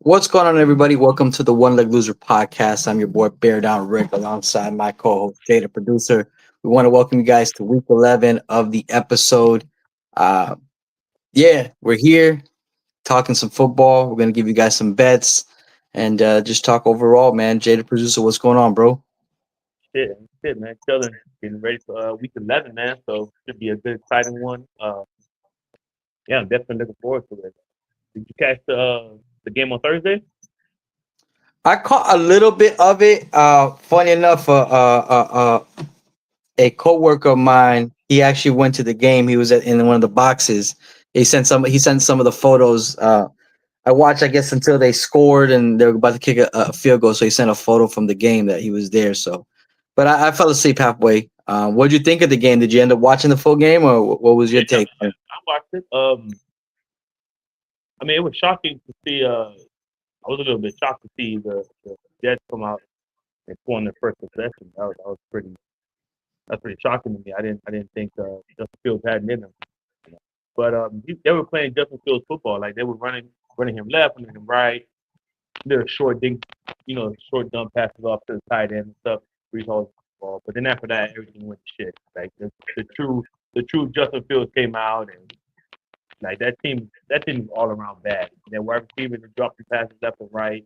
What's going on, everybody? Welcome to the One Leg Loser podcast. I'm your boy Bear Down Rick, alongside my co-host Jay, the producer. We want to welcome you guys to week 11 of the episode. Uh, yeah, we're here talking some football. We're gonna give you guys some bets and just talk overall, man. Jay, the producer, what's going on, bro? Shit, man. Chilling, getting ready for week 11, man. So should be a good, exciting one. Yeah, I'm definitely looking forward to it. Did you catch the game on Thursday? I caught a little bit of it. Funny enough, a coworker of mine, he actually went to the game. He was in one of the boxes. He sent some of the photos. I watched, I guess, until they scored and they were about to kick a field goal. So he sent a photo from the game that he was there. So, but I fell asleep halfway. What did you think of the game? Did you end up watching the full game, or what was your Yeah, take? I watched it. I mean, it was shocking to see. I was a little bit shocked to see the Jets come out and score on their first possession. That was pretty. That's pretty shocking to me. I didn't think Justin Fields had it in him. You know? But they were playing Justin Fields football. Like they were running him left, running him right. Little short dink, short dump passes off to the tight end and stuff. Brees Hall's ball. But then after that, everything went to shit. Like the true Justin Fields came out, and like that team was all around bad. Their wide receivers dropped the passes left and right.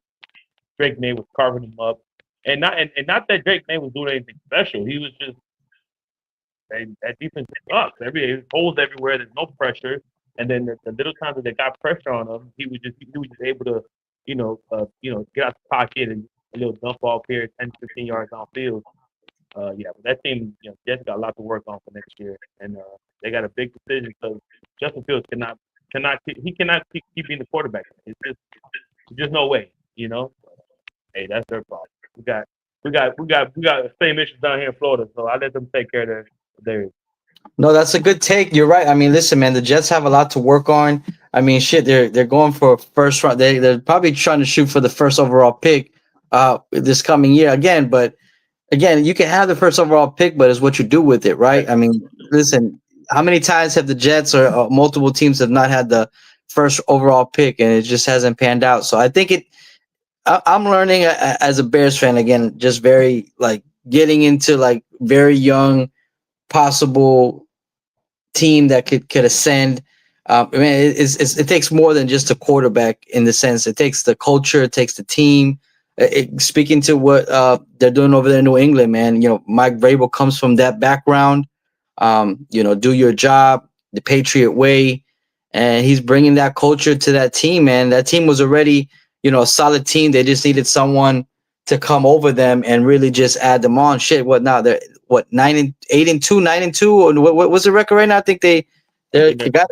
Drake May was carving them up, and not that Drake May was doing anything special. He was just that defense sucks. There's holes everywhere. There's no pressure. And then the little times that they got pressure on him, he was just able to, get out the pocket and a little dump off here, 10, 15 yards downfield. Yeah, but that team, Jets got a lot to work on for next year, and they got a big decision because Justin Fields cannot keep being the quarterback. It's just no way, you know. Hey, that's their problem. We got the same issues down here in Florida, so I let them take care of their. No, that's a good take. You're right. I mean, listen, man, the Jets have a lot to work on. I mean, shit, they're going for first round. They're probably trying to shoot for the first overall pick this coming year again. But again, you can have the first overall pick, but it's what you do with it, right? I mean, listen, how many times have the Jets or multiple teams have not had the first overall pick and it just hasn't panned out? So I think I'm learning as a Bears fan again, just very like getting into like very young possible team that could ascend. I mean, it takes more than just a quarterback in the sense. It takes the culture, it takes the team. Speaking to what they're doing over there in New England, man, Mike Vrabel comes from that background. Do your job the Patriot way, and he's bringing that culture to that team. Man, that team was already a solid team. They just needed someone to come over them and really just add them on. Shit, what now? They're what 9-8-2, 9-2, or what's the record right now? I think I they think they're got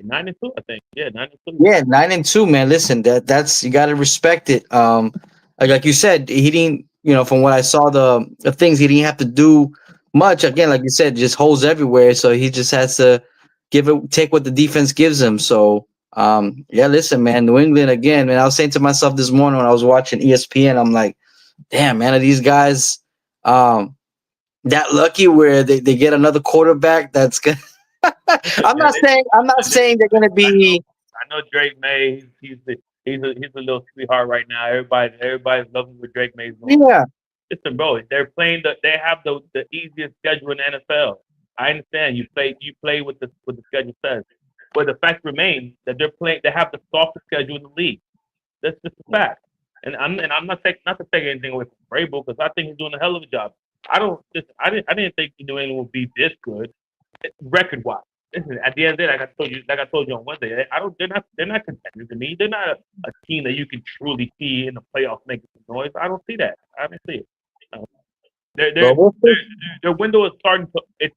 9-2. I think, yeah, 9-2. yeah 9-2, man. Listen, that's you got to respect it. Like you said, he didn't. From what I saw, the things he didn't have to do much. Again, like you said, just holes everywhere. So he just has to take what the defense gives him. So yeah, listen, man, New England again, man. I was saying to myself this morning when I was watching ESPN, I'm like, damn, man, are these guys um that lucky where they get another quarterback that's good? Yeah, I'm not saying they're gonna I know. be. I know Drake May. He's a little sweetheart right now. Everybody's loving what Drake May's doing. Yeah. Listen, bro, they have the easiest schedule in the NFL. I understand you play what the schedule says, but the fact remains that they have the softest schedule in the league. That's just a fact. And I'm not to take anything away from Vrabel because I think he's doing a hell of a job. I didn't think New England would be this good record wise. Listen, at the end of the day, like I told you on Wednesday, I don't. They're not contenders to me. They're not a team that you can truly see in the playoffs making some noise. I don't see that. I don't see it. Uh, their their But we'll their see. their window is starting to.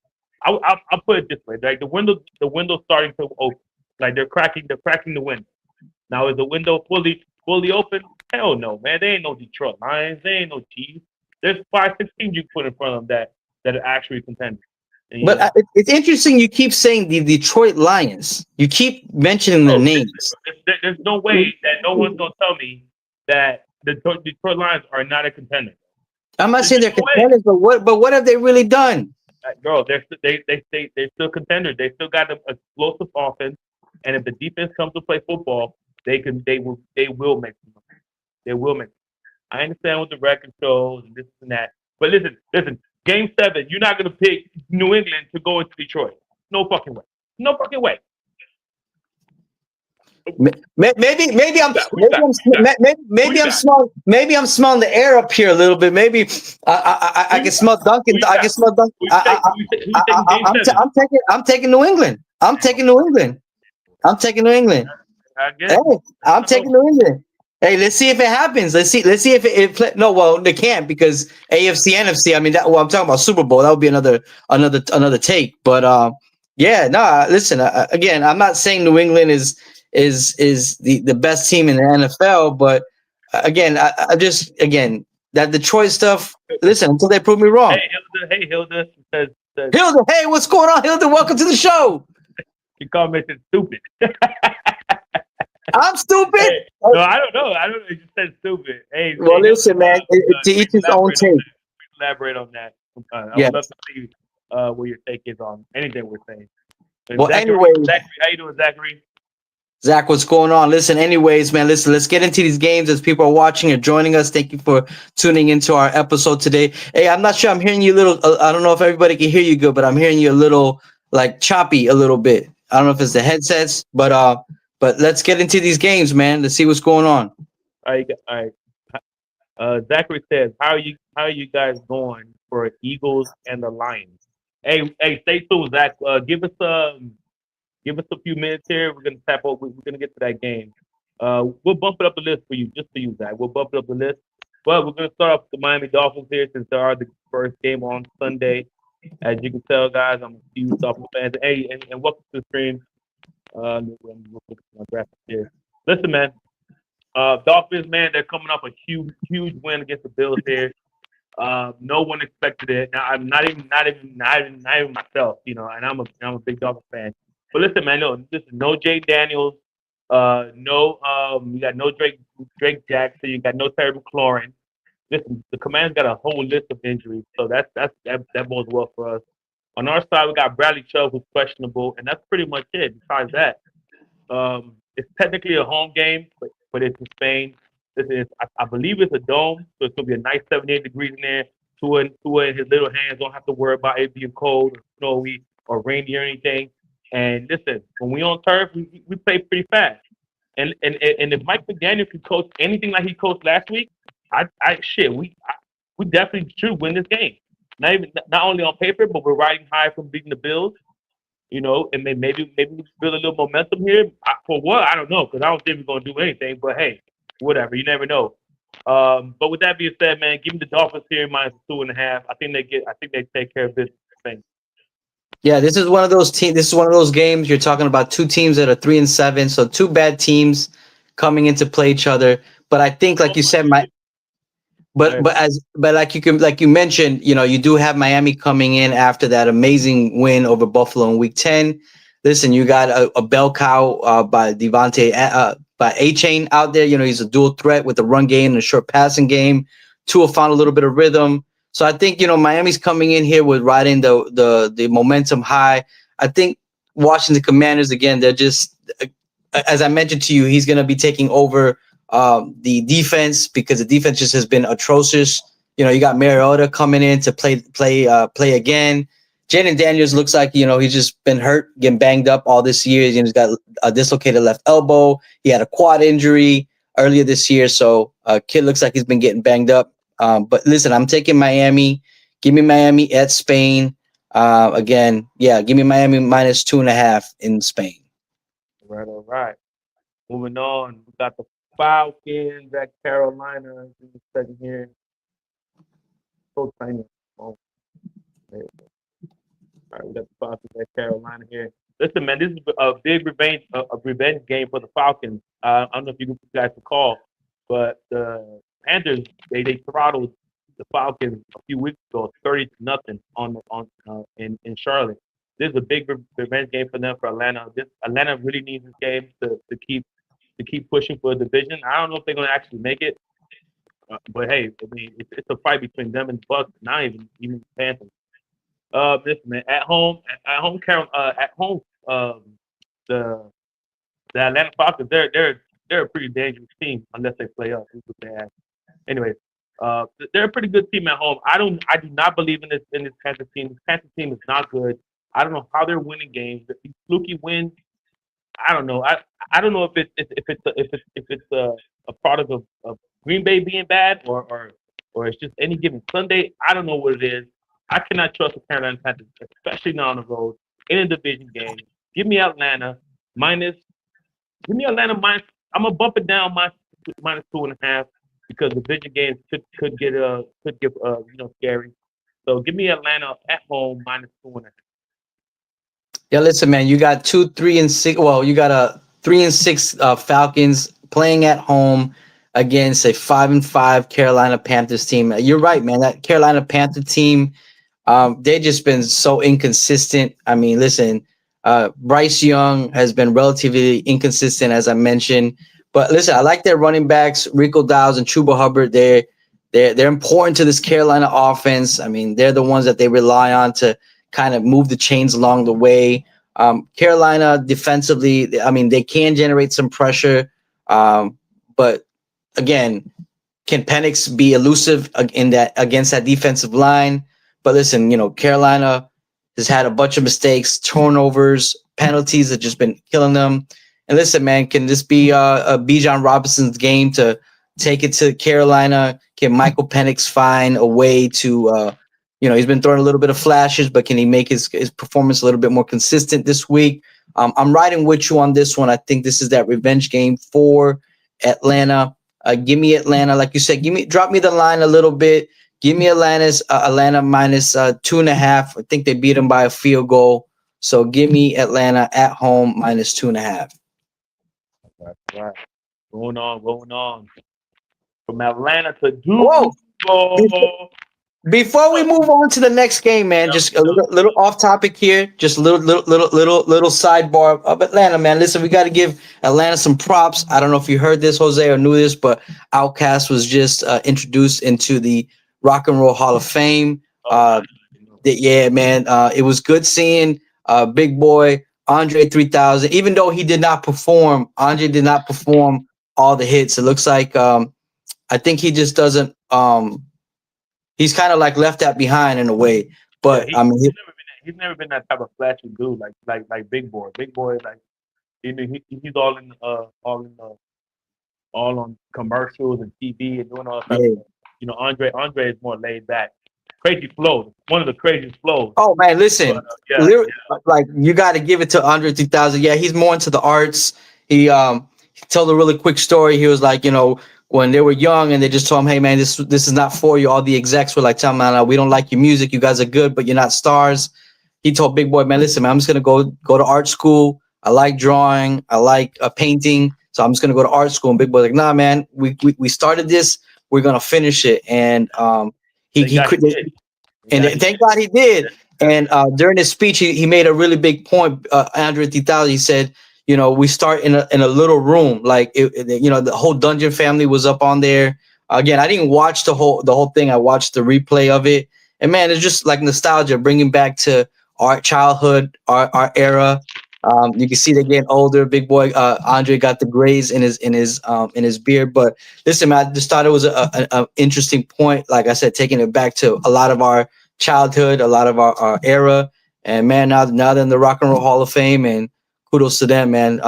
I'll put it this way: like the window's starting to open. Like they're cracking the window. Now is the window fully open? Hell no, man. They ain't no Detroit Lions. They ain't no Chiefs. There's 5, 6 teams you can put in front of them that are actually contenders. And But it's interesting. You keep saying the Detroit Lions. You keep mentioning the bro, listen, names. bro, there's no way that no one's gonna tell me that the Detroit Lions are not a contender. I'm not There's saying just they're no way. contenders, but what have they really done? Bro, they're still contenders. They still got an explosive offense, and if the defense comes to play football, they will make some money. They will make. I understand what the record shows and this and that, but listen. Game 7, you're not gonna pick New England to go into Detroit. No fucking way. No fucking way. Maybe I'm Who you got? maybe I'm smelling the air up here a little bit. Maybe I can smell Duncan. I can smell Duncan. Who you taking Game 7? I'm taking New England. I'm taking New England. I'm taking New England. I guess. Hey, I'm taking New England. Hey, let's see if it happens. Let's see if it play. No, well, they can't because AFC, NFC. I mean, I'm talking about Super Bowl. That would be another take. But yeah, no. Listen, again, I'm not saying New England is the best team in the NFL, but again, I just that Detroit stuff. Listen, until they prove me wrong. Hey, Hilda says. Hilda, hey, what's going on, Hilda? Welcome to the show. You call me stupid. I'm stupid. Hey, no, I don't know. You just said stupid. Hey, well, listen, man. To each his own take. Elaborate on that. I Yes. would love to see what your take is on anything we're saying. And well, Zachary, anyway, how you doing, Zachary? Zach, what's going on? Listen, anyways, man, let's get into these games as people are watching and joining us. Thank you for tuning into our episode today. Hey, I'm not sure. I'm hearing you a little. I don't know if everybody can hear you good, but I'm hearing you a little like choppy a little bit. I don't know if it's the headsets, but let's get into these games, man. Let's see what's going on. All right. Zachary says, "How are you guys going for Eagles and the Lions?" Hey, stay tuned, Zach. Give us a few minutes here. We're gonna tap over. We're gonna get to that game. We'll bump it up the list for you, just for you, Zach. We'll bump it up the list. But we're gonna start off with the Miami Dolphins here, since they are the first game on Sunday. As you can tell, guys, I'm a huge Dolphins fan. Hey, and welcome to the stream. Let me look at my graphics here. Listen, man. Dolphins, man, they're coming off a huge win against the Bills here. No one expected it. Now, I'm not even myself, and I'm a big Dolphins fan. But listen, man, no Jay Daniels, you got no Drake Jackson, you got no Terry McLaurin. Listen, the Commanders got a whole list of injuries, so that bodes well for us. On our side, we got Bradley Chubb, who's questionable, and that's pretty much it. Besides that, it's technically a home game, but it's in Spain. I believe it's a dome, so it's gonna be a nice 78 degrees in there. Tua and his little hands don't have to worry about it being cold or snowy or rainy or anything. And listen, when we on turf, we play pretty fast. And if Mike McDaniel could coach anything like he coached last week, we definitely should win this game. Not only on paper, but we're riding high from beating the Bills. And maybe we build a little momentum here. For what? I don't know, because I don't think we're gonna do anything. But hey, whatever. You never know. But with that being said, man, give me the Dolphins here minus 2.5. I think they take care of this thing. Yeah, this is one of those teams. This is one of those games. You're talking about two teams that are 3-7, so two bad teams coming into play each other. But I think, like you said, like you mentioned, you do have Miami coming in after that amazing win over Buffalo in Week 10. Listen, you got a bell cow by Devontae by A-Chain out there. He's a dual threat with the run game and a short passing game. Tua found a little bit of rhythm. So I think, Miami's coming in here with riding the momentum high. I think Washington Commanders, again, they're just, as I mentioned to you, he's going to be taking over the defense because the defense just has been atrocious. You got Mariota coming in to play again. Jaden Daniels looks like, he's just been hurt, getting banged up all this year. He's got a dislocated left elbow. He had a quad injury earlier this year. So kid looks like he's been getting banged up. But listen, I'm taking Miami. Give me Miami at Spain. Again, yeah, give me Miami minus 2.5 in Spain. All right. Moving on, we got the Falcons at Carolina. In the second here. So tiny. Oh, there we go. All right, we got the Falcons at Carolina here. Listen, man, this is a big revenge game for the Falcons. I don't know if you guys recall, but the Panthers they throttled the Falcons a few weeks ago, 30-0 in Charlotte. This is a big revenge game for them, for Atlanta. Atlanta really needs this game to keep pushing for a division. I don't know if they're going to actually make it, but hey, I mean it's a fight between them and the Bucs, not even the Panthers. Listen, man, at home, the Atlanta Falcons, they're they're a pretty dangerous team unless they play us. That's what they have. Anyway, they're a pretty good team at home. I do not believe in this Panther team. This Panther team is not good. I don't know how they're winning games. These fluky wins, I don't know. I don't know if it's a product of Green Bay being bad or it's just any given Sunday. I don't know what it is. I cannot trust the Carolina Panthers, especially now on the road in a division game. Give me Atlanta minus. Give me Atlanta minus. I'm gonna bump it down minus 2.5 because division games could get scary. So give me Atlanta at home minus 2.5. Yeah, listen, man, you got 2, 3, and 6. Well, you got a 3-6 Falcons playing at home against a 5-5 Carolina Panthers team. You're right, man. That Carolina Panther team, they've just been so inconsistent. I mean, listen, Bryce Young has been relatively inconsistent, as I mentioned. But listen, I like their running backs, Rico Dowdle and Chuba Hubbard. They're important to this Carolina offense. I mean, they're the ones that they rely on to kind of move the chains along the way. Carolina defensively, I mean, they can generate some pressure, but again, can Penix be elusive in that against that defensive line? But listen, Carolina has had a bunch of mistakes, turnovers, penalties that just been killing them. And listen, man, can this be a Bijan Robinson's game to take it to Carolina? Can Michael Penix find a way to he's been throwing a little bit of flashes, but can he make his performance a little bit more consistent this week? I'm riding with you on this one. I think this is that revenge game for Atlanta. Give me Atlanta, like you said. Drop me the line a little bit. Give me Atlanta minus 2.5. I think they beat them by a field goal. So give me Atlanta at home minus 2.5. Right. Going on. From Atlanta to Whoa. Duval. Before we move on to the next game, man, just a little off topic here, just a little sidebar of Atlanta, man. Listen, we got to give Atlanta some props. I don't know if you heard this, Jose, or knew this, but Outkast was just introduced into the Rock and Roll Hall of Fame. Yeah, man, it was good seeing Big Boy Andre 3000. Even though he did not perform, Andre did not perform all the hits. It looks like I think he just doesn't. He's kind of like left that behind in a way, but yeah, I mean, he's never been that type of flashy dude like Big Boy. Big Boy, like he's all on commercials and TV and doing all that. Yeah. Andre is more laid back. Crazy flow, one of the craziest flows. Oh man, listen, like you got to give it to Andre 3000. Yeah, he's more into the arts. He told a really quick story. He was like, when they were young and they just told him, hey man, this is not for you. All the execs were like, tell him, we don't like your music. You guys are good, but you're not stars. He told Big Boy, man, listen, man, I'm just gonna go to art school. I like drawing. I like painting. So I'm just gonna go to art school. And Big Boy's like, nah, man, we started this. We're gonna finish it. And thank God he did. And during his speech, he made a really big point. Andre 3000, he said, we start in a little room, like the whole Dungeon family was up on there. Again, I didn't watch the whole thing. I watched the replay of it, and man, it's just like nostalgia, bringing back to our childhood, our era. You can see they're getting older. Big Boy Andre got the grays in his beard. But listen, man, I just thought it was an interesting point. Like I said, taking it back to a lot of our childhood, a lot of our era, and man, now they're in the Rock and Roll Hall of Fame, and kudos to them, man.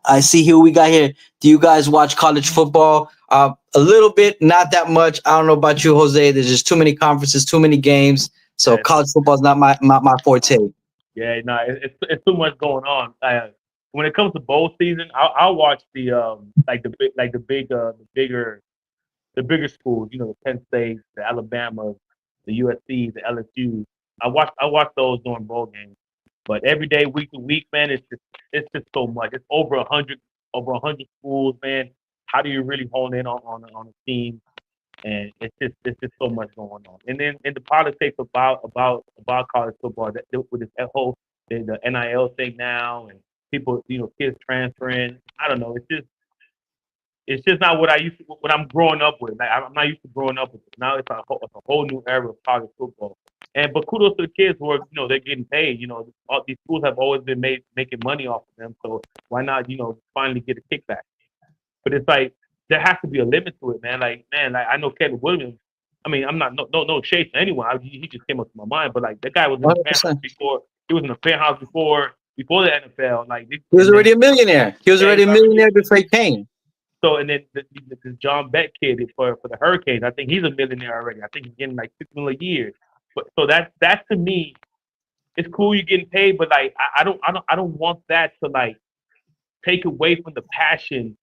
I see who we got here. Do you guys watch college football? A little bit, not that much. I don't know about you, Jose. There's just too many conferences, too many games. So college football is not my forte. Yeah, no, it's too much going on. When it comes to bowl season, I'll watch the bigger schools. The Penn State, the Alabama, the USC, the LSU. I watch those during bowl games. But every day, week to week, man, it's just so much. It's over 100 schools, man. How do you really hone in on a team? And it's just so much going on. And then in the politics about college football, with this whole the NIL thing now, and people, kids transferring. I don't know. It's just not what I'm growing up with. Like, I'm not used to growing up with it. Now it's a whole new era of college football. But kudos to the kids who are, they're getting paid. All these schools have always been making money off of them. So why not, finally get a kickback? But it's like there has to be a limit to it, man. Like I know Caleb Williams. I mean, I'm not no shade to anyone. He just came up to my mind. But like that guy was in the penthouse 100%. before. He was in the penthouse before the NFL. Like He was already a millionaire. He was Yeah, already a he's already- millionaire before he came. so and then the John Beck kid for the Hurricanes. I think he's a millionaire already. I think he's getting like $6 million a year. But so that's to me, it's cool you're getting paid, but like I don't want that to like take away from the passion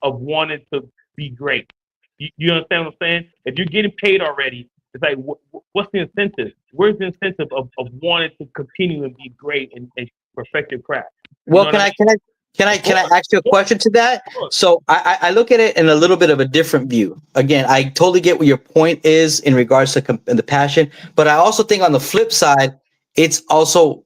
of wanting to be great. You understand what I'm saying? If you're getting paid already, it's like what's the incentive? Where's the incentive of wanting to continue and be great and perfect your craft? Well, know can what I ask you a question to that? So I look at it in a little bit of a different view. Again, I totally get what your point is in regards to the passion, but I also think on the flip side, it's also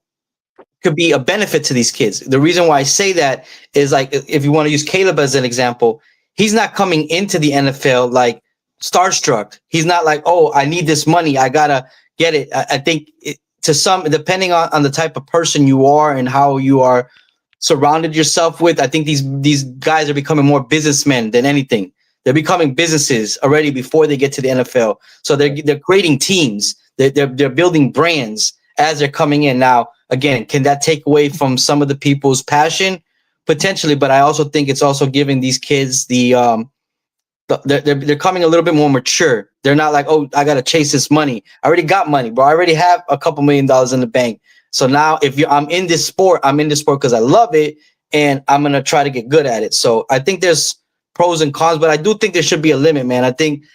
could be a benefit to these kids. The reason why I say that is like if you want to use Caleb as an example, he's not coming into the NFL like starstruck. He's not like, oh, I need this money, I gotta get it. I think to some, depending on the type of person you are and how you are surrounded yourself with, I think these guys are becoming more businessmen than anything. They're becoming businesses already before they get to the NFL. So they're creating teams. They're building brands as they're coming in. Now, again, can that take away from some of the people's passion? Potentially, but I also think it's also giving these kids they're coming a little bit more mature. They're not like, oh, I gotta chase this money. I already got money, bro. I already have a couple $1 million in the bank. So now I'm in this sport because I love it and I'm gonna try to get good at it. So I think there's pros and cons, but I do think there should be a limit, man. I think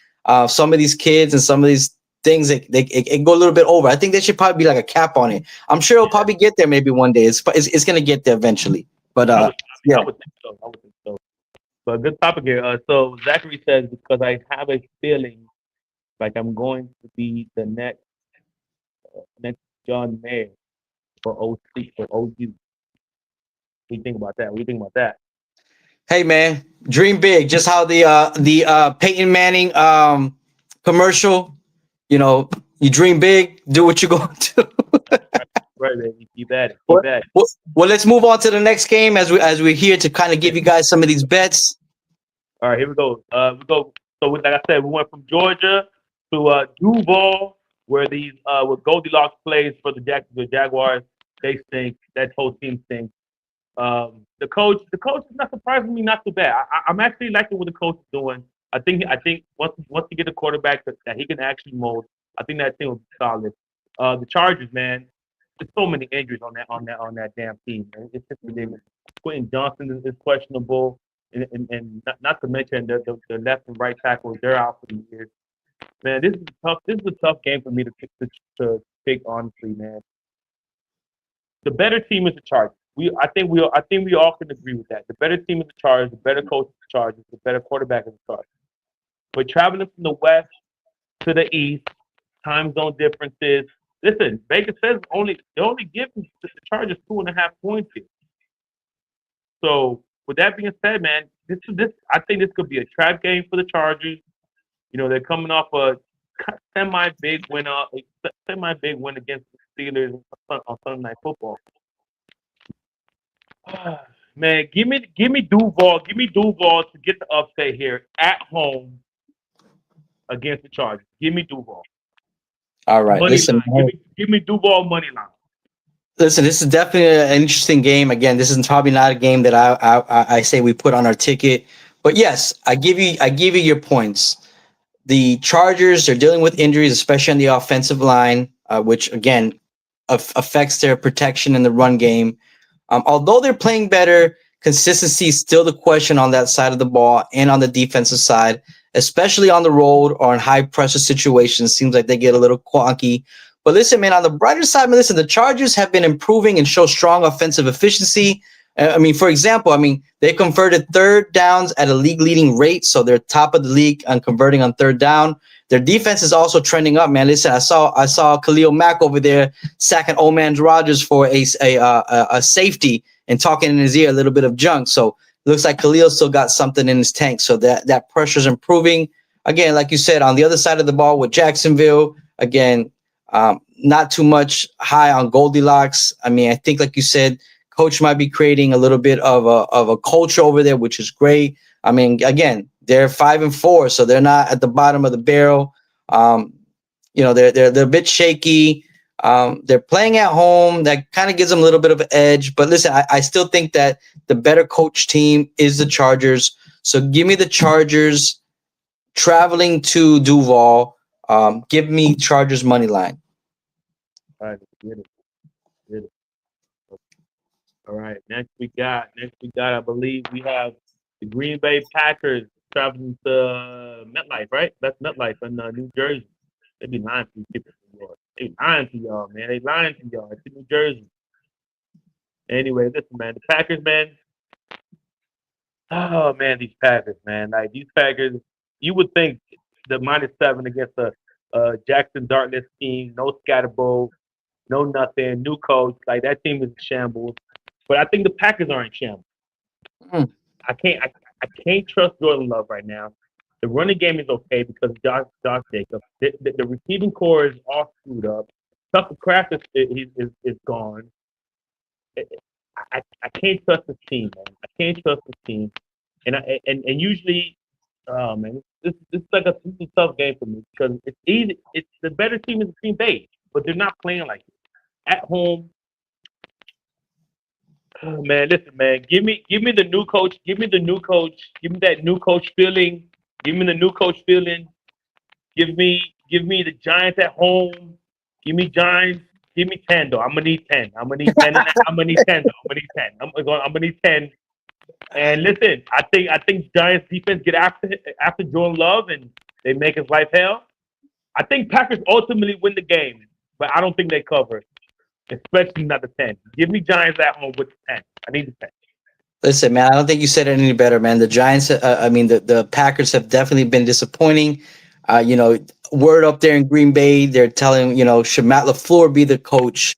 some of these kids and some of these things it go a little bit over. I think there should probably be like a cap on it. I'm sure it'll probably get there maybe one day. It's gonna get there eventually. But yeah. I would think so. But good topic here. So Zachary says, because I have a feeling like I'm going to be the next John Mayer for OC for OU. What do you think about that? Hey man, dream big. Just how the Peyton Manning commercial, you dream big, do what you're going to. Right, baby. Keep at it. Well, let's move on to the next game as we're here to kind of give you guys some of these bets. All right, here we go. So, like I said, we went from Georgia to Duval, where where Goldilocks plays for the Jacksonville Jaguars. They stink. That whole team stinks. The coach is not surprising me, not too bad. I'm actually liking what the coach is doing. I think once he get a quarterback that he can actually mold, I think that team will be solid. The Chargers, man, there's so many injuries on that damn team, man. It's just ridiculous. Quentin Johnson is questionable, and not to mention the left and right tackles, they're out for the year. Man, this is tough. This is a tough game for me to pick honestly, man. The better team is the Chargers. I think we all can agree with that. The better team is the Chargers. The better coach is the Chargers. The better quarterback is the Chargers. But traveling from the west to the east, time zone differences. Listen, Vegas says they're only giving the Chargers 2.5 points here. So with that being said, man, I think this could be a trap game for the Chargers. They're coming off a semi-big win against the Steelers on Sunday Night Football. Man, give me Duval. Give me Duval to get the upset here at home against the Chargers. Give me Duval. All right, listen. Give me Duval money line. Listen, this is definitely an interesting game. Again, this is probably not a game that I say we put on our ticket, but yes, I give you your points. The Chargers are dealing with injuries, especially on the offensive line, which again affects their protection in the run game. Although they're playing better, consistency is still the question on that side of the ball and on the defensive side, especially on the road or in high pressure situations. Seems like they get a little wonky. But listen, man, on the brighter side, the Chargers have been improving and show strong offensive efficiency. For example, they converted third downs at a league-leading rate, so they're top of the league on converting on third down. Their defense is also trending up, man. Listen, I saw Khalil Mack over there sacking old man Rodgers for a safety and talking in his ear a little bit of junk. So it looks like Khalil still got something in his tank. So that pressure is improving. Again, like you said, on the other side of the ball with Jacksonville, again, not too much high on Goldilocks. I think, like you said, coach might be creating a little bit of a culture over there, which is great. I mean, again, they're 5-4, so they're not at the bottom of the barrel. They're a bit shaky. They're playing at home. That kind of gives them a little bit of an edge. But listen, I still think that the better coach team is the Chargers. So give me the Chargers traveling to Duval. Give me Chargers money line. All right, get it. All right, next we got, I believe we have the Green Bay Packers traveling to MetLife, right? That's MetLife in New Jersey. They be lying to you people in New York. They lying to y'all, man. They lying to y'all. It's in New Jersey. Anyway, listen, man. The Packers, man. Oh man, these Packers, man. Like these Packers, you would think the -7 against the Jackson Darkness team, no Scatterbo, no nothing, new coach. Like that team is in shambles. But I think the Packers are in shambles. Mm. I can't trust Jordan Love right now. The running game is okay because Josh Jacobs. The receiving core is all screwed up. Tucker Kraft is gone. I can't trust this team, man. I can't trust this team. And usually, oh man, this is like a tough game for me because it's easy. It's the better team is Green Bay, but they're not playing like it. At home. Oh, man, listen, man. Give me the new coach. Give me the new coach. Give me that new coach feeling. Give me the new coach feeling. Give me the Giants at home. Give me Giants. Give me 10 though. I'm gonna need 10. I'm gonna need 10. I'm gonna need 10 though. I'm gonna need 10. I'm gonna need 10. And listen, I think Giants defense get after Jordan Love and they make his life hell. I think Packers ultimately win the game, but I don't think they cover, especially not the 10. Give me Giants at home with the 10. I need the 10. Listen, man, I don't think you said it any better, man. The Giants, the Packers have definitely been disappointing. Word up there in Green Bay, they're telling, should Matt LaFleur be the coach?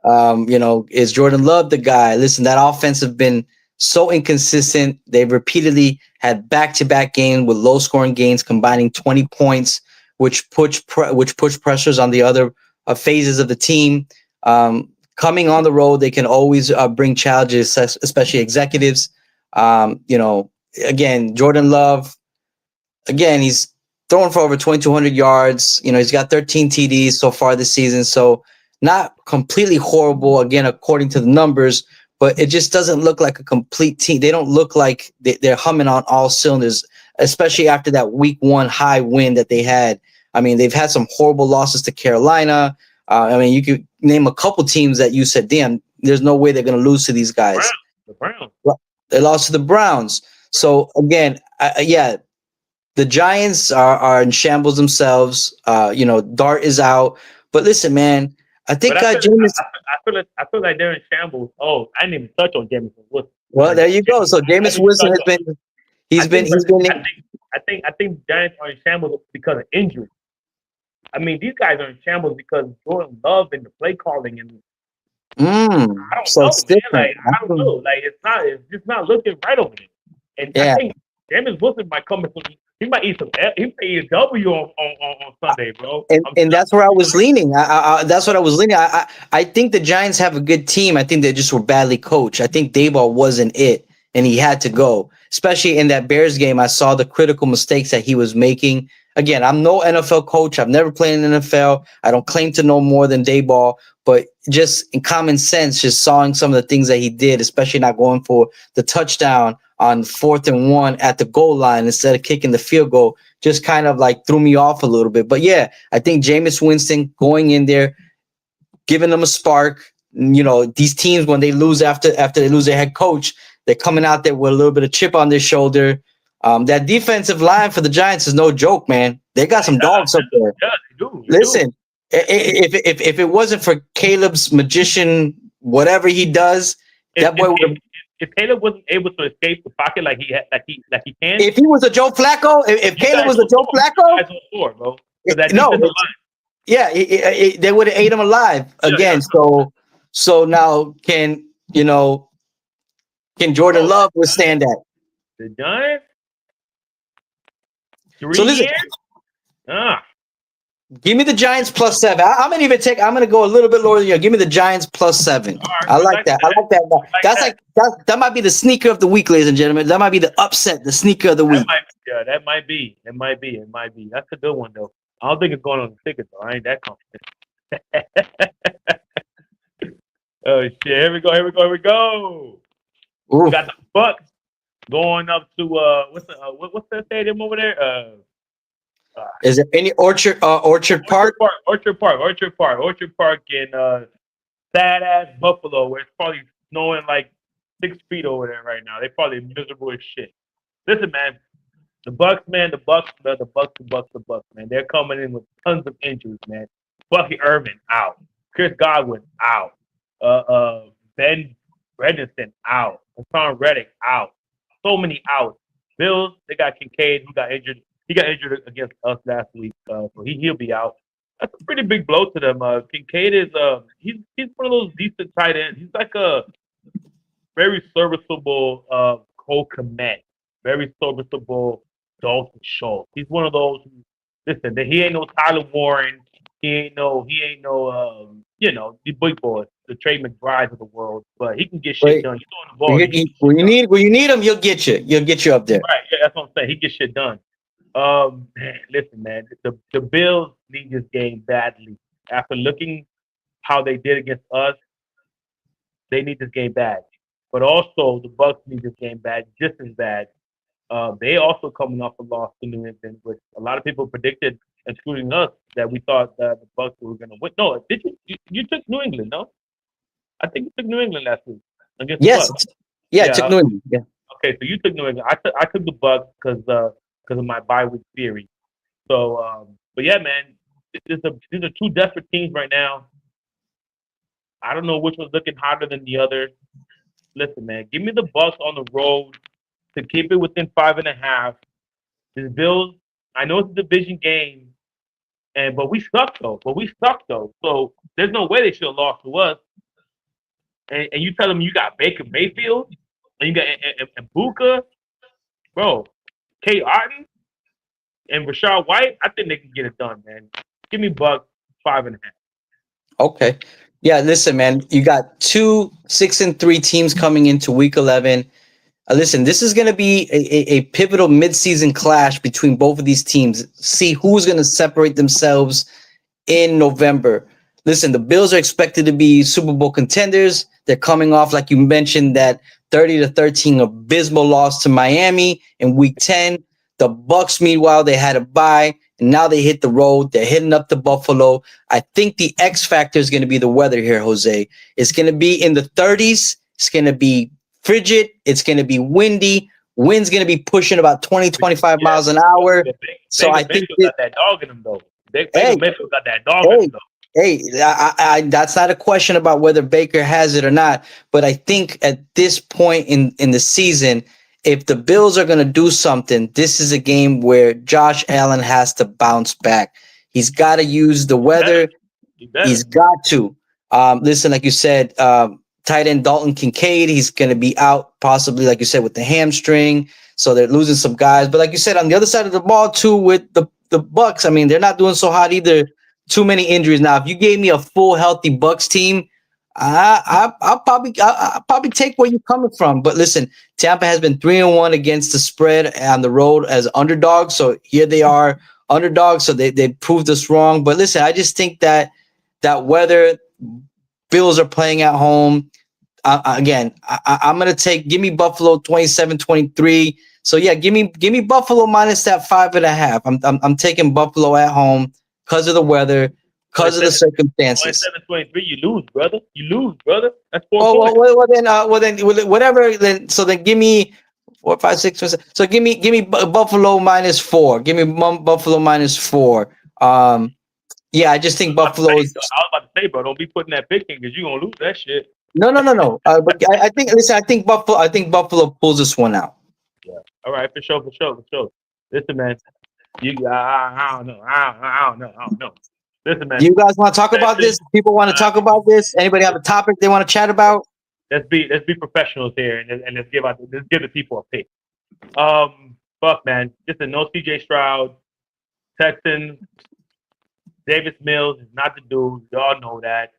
Is Jordan Love the guy? Listen, that offense have been so inconsistent. They've repeatedly had back-to-back games with low-scoring games, combining 20 points, which push pressures on the other phases of the team. Coming on the road, they can always bring challenges, especially executives. Again, Jordan Love, again, he's throwing for over 2,200 yards. He's got 13 TDs so far this season. So not completely horrible, again, according to the numbers, but it just doesn't look like a complete team. They don't look like they're humming on all cylinders, especially after that week 1 high win that they had. I mean, they've had some horrible losses to Carolina. You could name a couple teams that you said, damn, there's no way they're going to lose to these guys. The Browns. They lost to the Browns. So, again, the Giants are in shambles themselves. Dart is out. But listen, man, I think I Jameis. I feel like they're in shambles. Oh, I didn't even touch on Jameis Winston. Well, there you go. So Jameis Winston has been. He's been. I think Giants are in shambles because of injury. I mean, these guys are in shambles because Jordan Love and the play calling and I don't know, it's man. different. Like I don't know. Like it's just not looking right over there. And I think Jameis Winston might come in. He might eat a W on Sunday, bro. And that's where I was leaning. That's what I was leaning. I think the Giants have a good team. I think they just were badly coached. I think Daboll wasn't it, and he had to go. Especially in that Bears game, I saw the critical mistakes that he was making. Again, I'm no NFL coach. I've never played in the NFL. I don't claim to know more than Daboll, but just in common sense, just sawing some of the things that he did, especially not going for the touchdown on 4th and 1 at the goal line instead of kicking the field goal, just kind of like threw me off a little bit. But yeah, I think Jameis Winston going in there, giving them a spark. These teams, when they lose after they lose their head coach, they're coming out there with a little bit of chip on their shoulder. That defensive line for the Giants is no joke, man. They got some dogs up there. Yeah, they do. Listen, if it wasn't for Caleb's magician, whatever he does, that boy would have. If Caleb wasn't able to escape the pocket like he can, if he was a Joe Flacco, if Caleb was a Joe Flacco, bro. They would have ate him alive again. So now can Jordan Love withstand that? The Giants. 3 So listen, years? Give me the Giants plus 7. I'm gonna even take. I'm gonna go a little bit lower than you. Give me the Giants plus 7. All right, I we like that. I like that. That's like that might be the sneaker of the week, ladies and gentlemen. That might be the upset, the sneaker of the week. That might be. It might be. It might be. That's a good one though. I don't think it's going on the ticket though. I ain't that confident. Oh shit! Here we go. Here we go. Here we go. Ooh. We got the Bucks going up to what's that stadium over there? Is there any Orchard Park? Orchard Park in sad ass Buffalo, where it's probably snowing like 6 feet over there right now. They're probably miserable as shit. Listen, man, the Bucks, man, the Bucks, man. They're coming in with tons of injuries, man. Bucky Irvin out, Chris Godwin out, Ben Bredeson out, Hassan Reddick out. So many outs. Bills, they got Kincaid, who got injured. He got injured against us last week, so he'll be out. That's a pretty big blow to them. Kincaid is he's one of those decent tight ends. He's like a very serviceable Cole Kmet, very serviceable Dalton Schultz. He's one of those. Listen, he ain't no Tyler Warren. He ain't no the big boys, the Trey McBrides of the world. But he can get shit done. He's on the ball. When you need him, he'll get you. He'll get you up there. Right. Yeah, that's what I'm saying. He gets shit done. Listen, man, the Bills need this game badly. After looking how they did against us, they need this game bad. But also, the Bucks need this game bad, just as bad. They also coming off a loss to New England, which a lot of people predicted, including us, that we thought that the Bucks were going to win. No, did you? You took New England, no? I think you took New England last week against the Bucks. Yeah, I took New England. Yeah. Okay, so you took New England. I took the Bucks because of my bye week theory. So, but yeah, man, these are two desperate teams right now. I don't know which one's looking hotter than the other. Listen, man, give me the Bucks on the road to keep it within 5.5. The Bills, I know it's a division game, but we suck though. So there's no way they should have lost to us. And you tell them you got Baker Mayfield and you got and Buka, bro, Kate Arden and Rashad White. I think they can get it done, man. Give me Bucks 5.5. Okay. Yeah, listen, man. You got 2 6-3 teams coming into Week 11. Listen, this is going to be a pivotal midseason clash between both of these teams. See who's going to separate themselves in November. Listen, the Bills are expected to be Super Bowl contenders. They're coming off, like you mentioned, that 30-13 abysmal loss to Miami in Week 10. The Bucks, meanwhile, they had a bye, and now they hit the road. They're hitting up to Buffalo. I think the X factor is going to be the weather here, Jose. It's going to be in the 30s. It's going to be frigid. It's going to be windy. Wind's going to be pushing about 20, 25 miles an hour. So I think got that dog in him, though. Baker Mayfield got that dog in him, though. Hey, I that's not a question about whether Baker has it or not. But I think at this point in the season, if the Bills are going to do something, this is a game where Josh Allen has to bounce back. He's got to use the weather. He's got to. Listen, like you said, tight end Dalton Kincaid, he's going to be out possibly, like you said, with the hamstring. So they're losing some guys. But like you said, on the other side of the ball, too, with the Bucks, I mean, they're not doing so hot either. Too many injuries. Now, if you gave me a full healthy Bucks team, I'll probably take where you're coming from. But listen, Tampa has been 3-1 against the spread on the road as underdogs. So here they are, underdogs. So they proved us wrong. But listen, I just think that weather, Bills are playing at home. Again, I'm gonna give me Buffalo 27-23. So yeah, give me Buffalo minus that 5.5. I'm taking Buffalo at home because of the weather, because of the circumstances. 27-23, you lose, brother. That's 4 points. Well then, whatever. Then give me 4, 5, 6, 7. So give me Buffalo minus 4. Give me Buffalo minus 4. Yeah, I just think Buffalo. I was about to say, bro, don't be putting that pick in because you're gonna lose that shit. No. But I think Buffalo pulls this one out. Yeah. All right, for sure. Listen, man. I don't know. Listen, man. Do you guys want to talk about this? People want to talk about this? Anybody have a topic they want to chat about? Let's be professionals here and let's give the people a pick. Fuck, man. Listen, no CJ Stroud. Texans Davis Mills is not the dude. We all know that.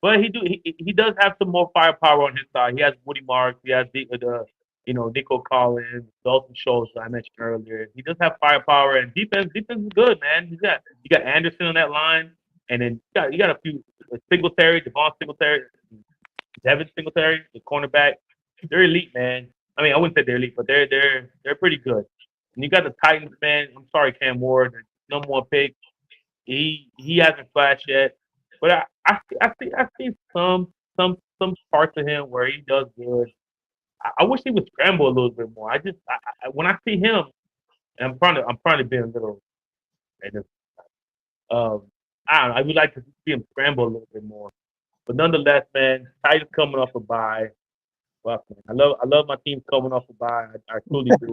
But he does have some more firepower on his side. He has Woody Marks. He has Nico Collins, Dalton Schultz that I mentioned earlier. He does have firepower and defense is good, man. You got Anderson on that line, and then you got a few Singletary, Devon Singletary, Devin Singletary, the cornerback. They're elite, man. I mean, I wouldn't say they're elite, but they're pretty good. And you got the Titans, man. I'm sorry, Cam Ward, the number one pick. He hasn't flashed yet, but I see some parts of him where he does good. I wish he would scramble a little bit more. When I see him, and I'm trying to be a little, um, I don't know. I would like to see him scramble a little bit more. But nonetheless, man, Titans coming off a bye. Fuck, man. I love my team coming off a bye. I truly do.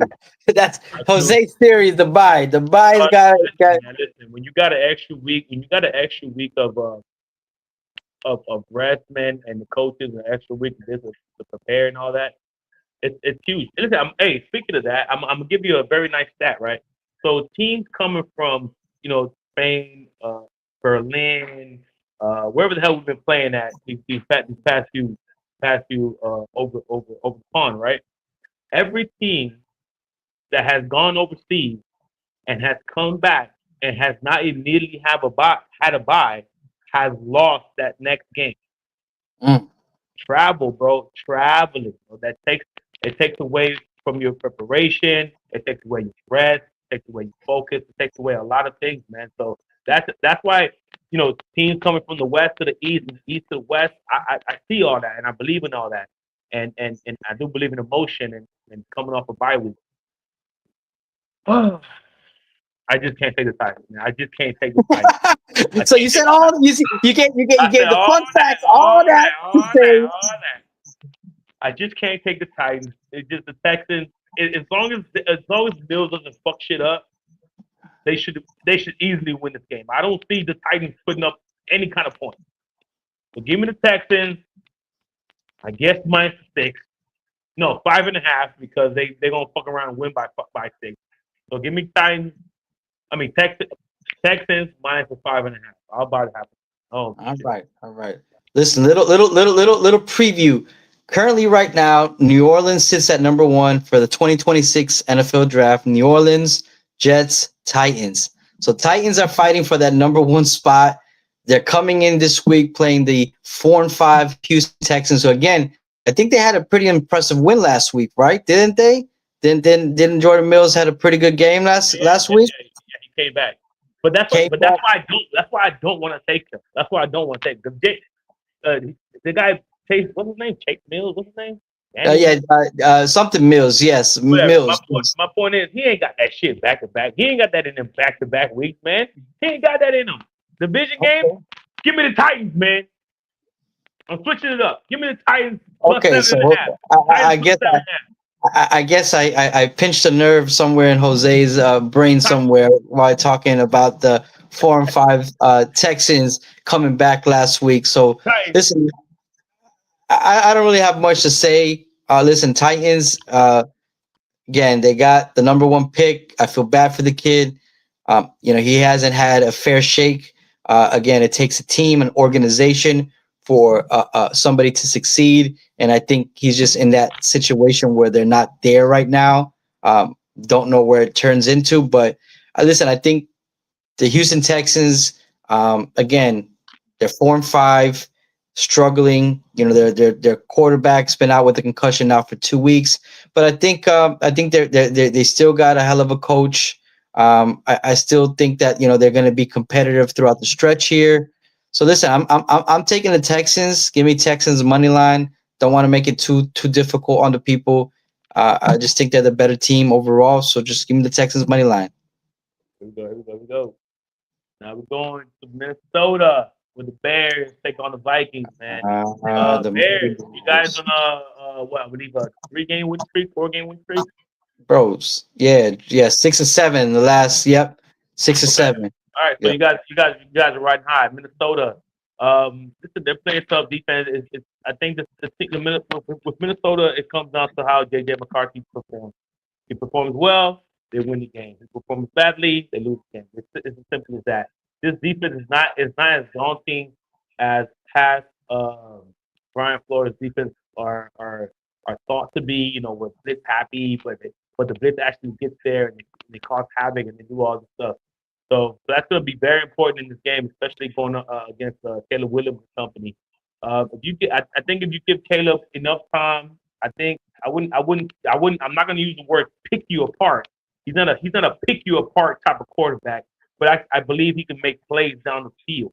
That's Jose's theory is the buy. The buy's got. Listen, when you got an extra week, of rest, man, and the coaches an extra week to prepare and all that, it's huge. Listen, hey, speaking of that, I'm gonna give you a very nice stat, right? So teams coming from Spain, Berlin, wherever the hell we've been playing at these past few over the pond, right? Every team that has gone overseas and has come back and has not immediately had a bye has lost that next game. Travel, bro. Traveling, bro. It takes away from your preparation. It takes away your rest. It takes away your focus. It takes away a lot of things, man. So that's why teams coming from the west to the east and east to the west. I see all that and I believe in all that, and I do believe in emotion and coming off a bye week. I just can't take the Titans, man. I just can't take the Titans. So you said you gave the fun facts, all that. I just can't take the Titans. It's just the Texans. As long as Bills doesn't fuck shit up, they should easily win this game. I don't see the Titans putting up any kind of points. So give me the Texans. I guess -6. No, 5.5 because they're gonna fuck around and win by 6. So give me Titans. I mean Texans -5.5. I'll buy the half. Oh, all right. Listen, little preview. Currently, right now, New Orleans sits at number 1 for the 2026 NFL Draft. New Orleans, Jets, Titans. So Titans are fighting for that number 1 spot. They're coming in this week playing the 4-5 Houston Texans. So again, I think they had a pretty impressive win last week, right? Didn't they? Didn't Jordan Mills had a pretty good game last week? Yeah, he came back. But that's why I don't want to take him. That's why I don't want to take him. The guy, what's his name? Chase Mills. What's his name? Something Mills. Yes, whatever. Mills. My point is, he ain't got that shit back to back. He ain't got that in him back to back weeks, man. He ain't got that in him. Division game, give me the Titans, man. I'm switching it up. Give me the Titans plus 7.5. I guess I pinched a nerve somewhere in Jose's brain somewhere while talking about the 4-5 Texans coming back last week. So listen, I don't really have much to say. Listen, Titans, again, they got the number 1 pick. I feel bad for the kid. He hasn't had a fair shake. Again, it takes a team, an organization for somebody to succeed. And I think he's just in that situation where they're not there right now. Don't know where it turns into. But listen, I think the Houston Texans, again, they're 4-5, struggling. Their quarterback's been out with a concussion now for 2 weeks. But I think they still got a hell of a coach. I still think that they're going to be competitive throughout the stretch here. So listen, I'm taking the Texans. Give me Texans money line. Don't want to make it too difficult on the people. I just think they're the better team overall. So just give me the Texans money line. Here we go. Now we're going to Minnesota with the Bears take on the Vikings, man. The Bears. You guys on I believe a 3-game win streak, 4-game win streak. Bros, yeah, 6 and 7 the last. Yep, 6 and 7. All right, so you guys are riding high. Minnesota, they're playing tough defense. I think with Minnesota, it comes down to how JJ McCarthy performs. He performs well, they win the game. He performs badly, they lose the game. It's as simple as that. this defense is not as daunting as past Brian Flores defense are thought to be. You know, with blitz happy, but the blitz actually gets there and they cause havoc and they do all this stuff. So that's going to be very important in this game, especially going against Caleb Williams and company. If you get, I think if you give Caleb enough time, I think I'm not going to use the word pick you apart. He's not a pick you apart type of quarterback, but I believe he can make plays down the field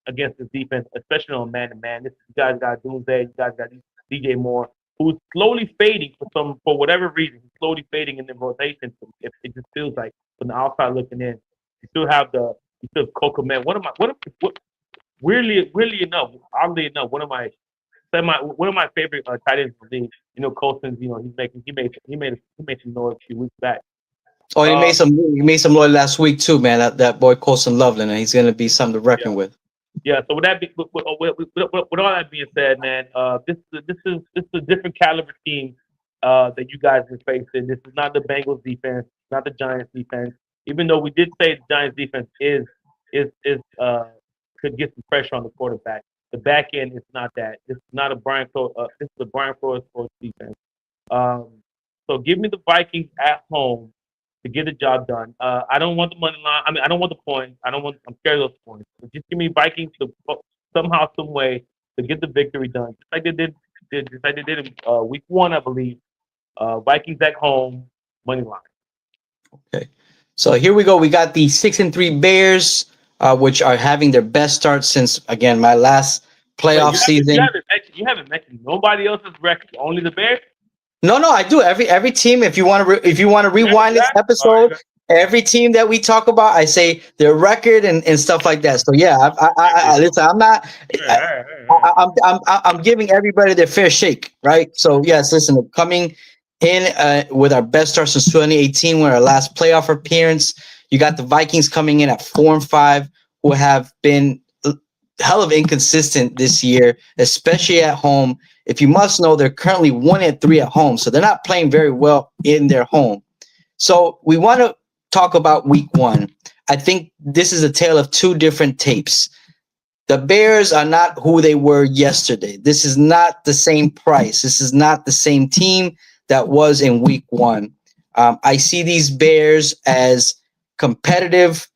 against this defense, especially on man to man. You guys got Doomsday, you guys got DJ Moore, who's slowly fading for whatever reason. He's slowly fading in the rotation. It just feels like from the outside looking in, you still have Coco Man. Weirdly enough, oddly enough, one of my favorite tight ends in the league. You know, Colson's. You know, he made some noise a few weeks back. Oh, Uh, he made some noise last week too, man. That boy Colson Loveland, and he's gonna be something to reckon yeah. with. Yeah, so with all that being said, man, this is a different caliber team that you guys are facing. This is not the Bengals defense, not the Giants defense. Even though we did say the Giants defense is could get some pressure on the quarterback. The back end is not that. This is not a this is a Brian Flores defense. Um, so give me the Vikings at home to get the job done. I don't want the money line. I mean, I don't want the points. I'm scared of those points. But just give me Vikings to somehow, some way to get the victory done, just like they did in week one, I believe. Vikings at home, money line. Okay, so here we go. We got the 6-3 Bears, which are having their best start since again my last Wait, playoff season. you haven't mentioned nobody else's record, only the Bears. No, I do. Every team. If you want to, if you want to rewind this All right, episode, every team that we talk about, I say their record and stuff like that. So yeah, I listen. I'm not. I'm giving everybody their fair shake, right? So yes, listen. Coming in with our best start since 2018, with our last playoff appearance, you got the Vikings coming in at 4-5, who have been hell of inconsistent this year, especially at home. If you must know, they're currently 1-3 at home, so they're not playing very well in their home. So we want to talk about week one. I think this is a tale of two different tapes. The Bears are not who they were yesterday. This is not the same price. This is not the same team that was in week one. I see these Bears as competitive.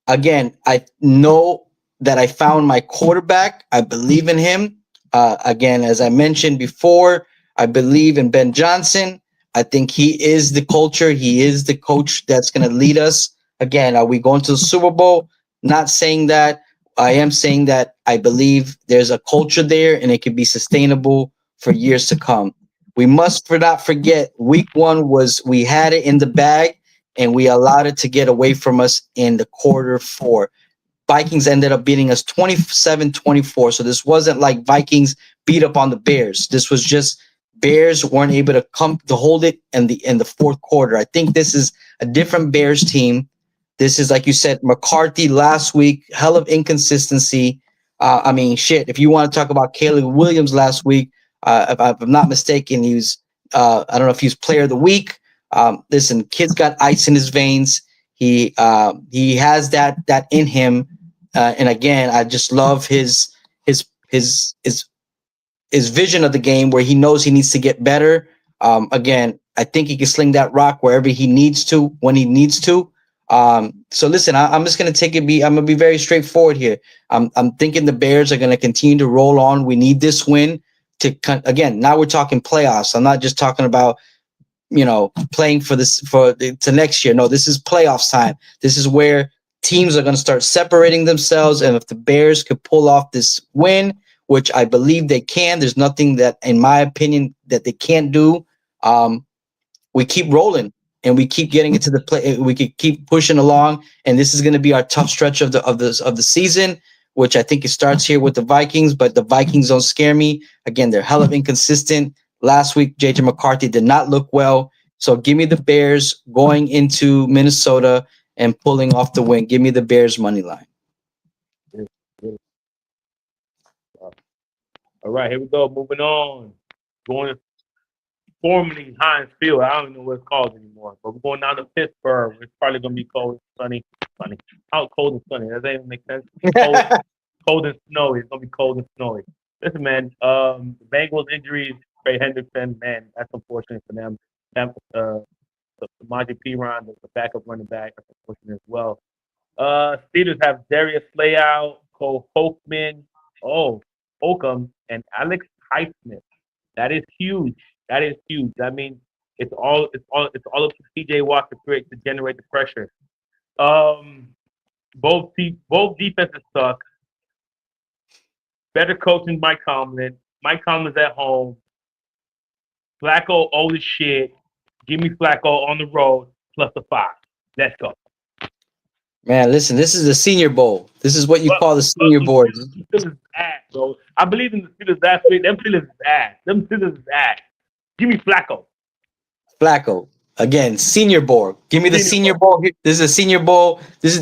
Again, I know that I found my quarterback. I believe in him. Again, as I mentioned before, I believe in Ben Johnson. I think he is the culture. He is the coach that's going to lead us. Again, are we going to the Super Bowl? Not saying that. I am saying that I believe there's a culture there and it can be sustainable for years to come. We must not forget week one we had it in the bag and we allowed it to get away from us in the quarter four. Vikings ended up beating us 27-24. So this wasn't like Vikings beat up on the Bears. This was just Bears weren't able to come to hold it in the fourth quarter. I think this is a different Bears team. This is, like you said, McCarthy last week, hell of inconsistency. I mean, shit, if you want to talk about Caleb Williams last week, if I'm not mistaken, he was, I don't know if he was player of the week. Listen, kid's got ice in his veins. He has that in him. And again, I just love his vision of the game where he knows he needs to get better. Again, I think he can sling that rock wherever he needs to, when he needs to. So listen, I'm just gonna I'm gonna be very straightforward here. I'm thinking the Bears are gonna continue to roll on. We need this win again. Now we're talking playoffs. I'm not just talking about playing to next year. No, this is playoffs time. This is where teams are going to start separating themselves. And if the Bears could pull off this win, which I believe they can, there's nothing that, in my opinion, that they can't do. We keep rolling and we keep getting into the play. We could keep pushing along, and this is going to be our tough stretch of the season, which I think it starts here with the Vikings. But the Vikings don't scare me. Again, they're hell of inconsistent. Last week, JJ McCarthy did not look well. So give me the Bears going into Minnesota and pulling off the win. Give me the Bears money line. All right, here we go. Moving on. Going to formerly Heinz Field. I don't know what it's called anymore. But we're going down to Pittsburgh. It's probably going to be cold and sunny. sunny. Out cold and sunny. Does that even make sense? Cold, cold and snowy. It's gonna be cold and snowy. Listen, man. The Bengals injuries, Trey Hendrickson, man, that's unfortunate for them. The Samaje Perine, the backup running back, that's unfortunate as well. Steelers have Darius Slayout, Cole Holcomb, and Alex Highsmith. That is huge. That is huge. I mean, it's all up to TJ Watt to generate the pressure. Both defenses suck. Better coaching Mike Tomlin. Mike Tomlin's at home. Flacco old as shit. Give me Flacco on the road plus a 5. Let's go. Man, listen, this is the Senior Bowl. This is what you call the Senior Bowl. Steelers ass, bro. I believe in the Steelers last week. Them Steelers is ass. Them Steelers is ass. Give me Flacco. Flacco. Again, Senior Bowl. Give me the Senior Bowl. This is a Senior Bowl. This is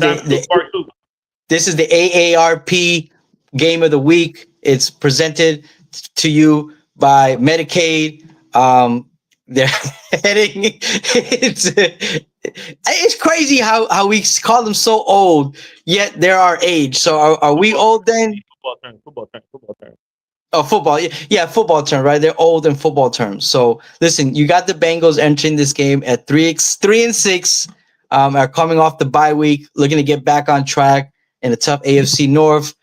this is the AARP Game of the Week. It's presented to you by Medicaid. They're heading. It's crazy how we call them so old, yet they're our age. So are we old then? Football term. Oh, football. Yeah, football term, right? They're old in football terms. So listen, you got the Bengals entering this game at 3-6. Are coming off the bye week, looking to get back on track in a tough AFC North.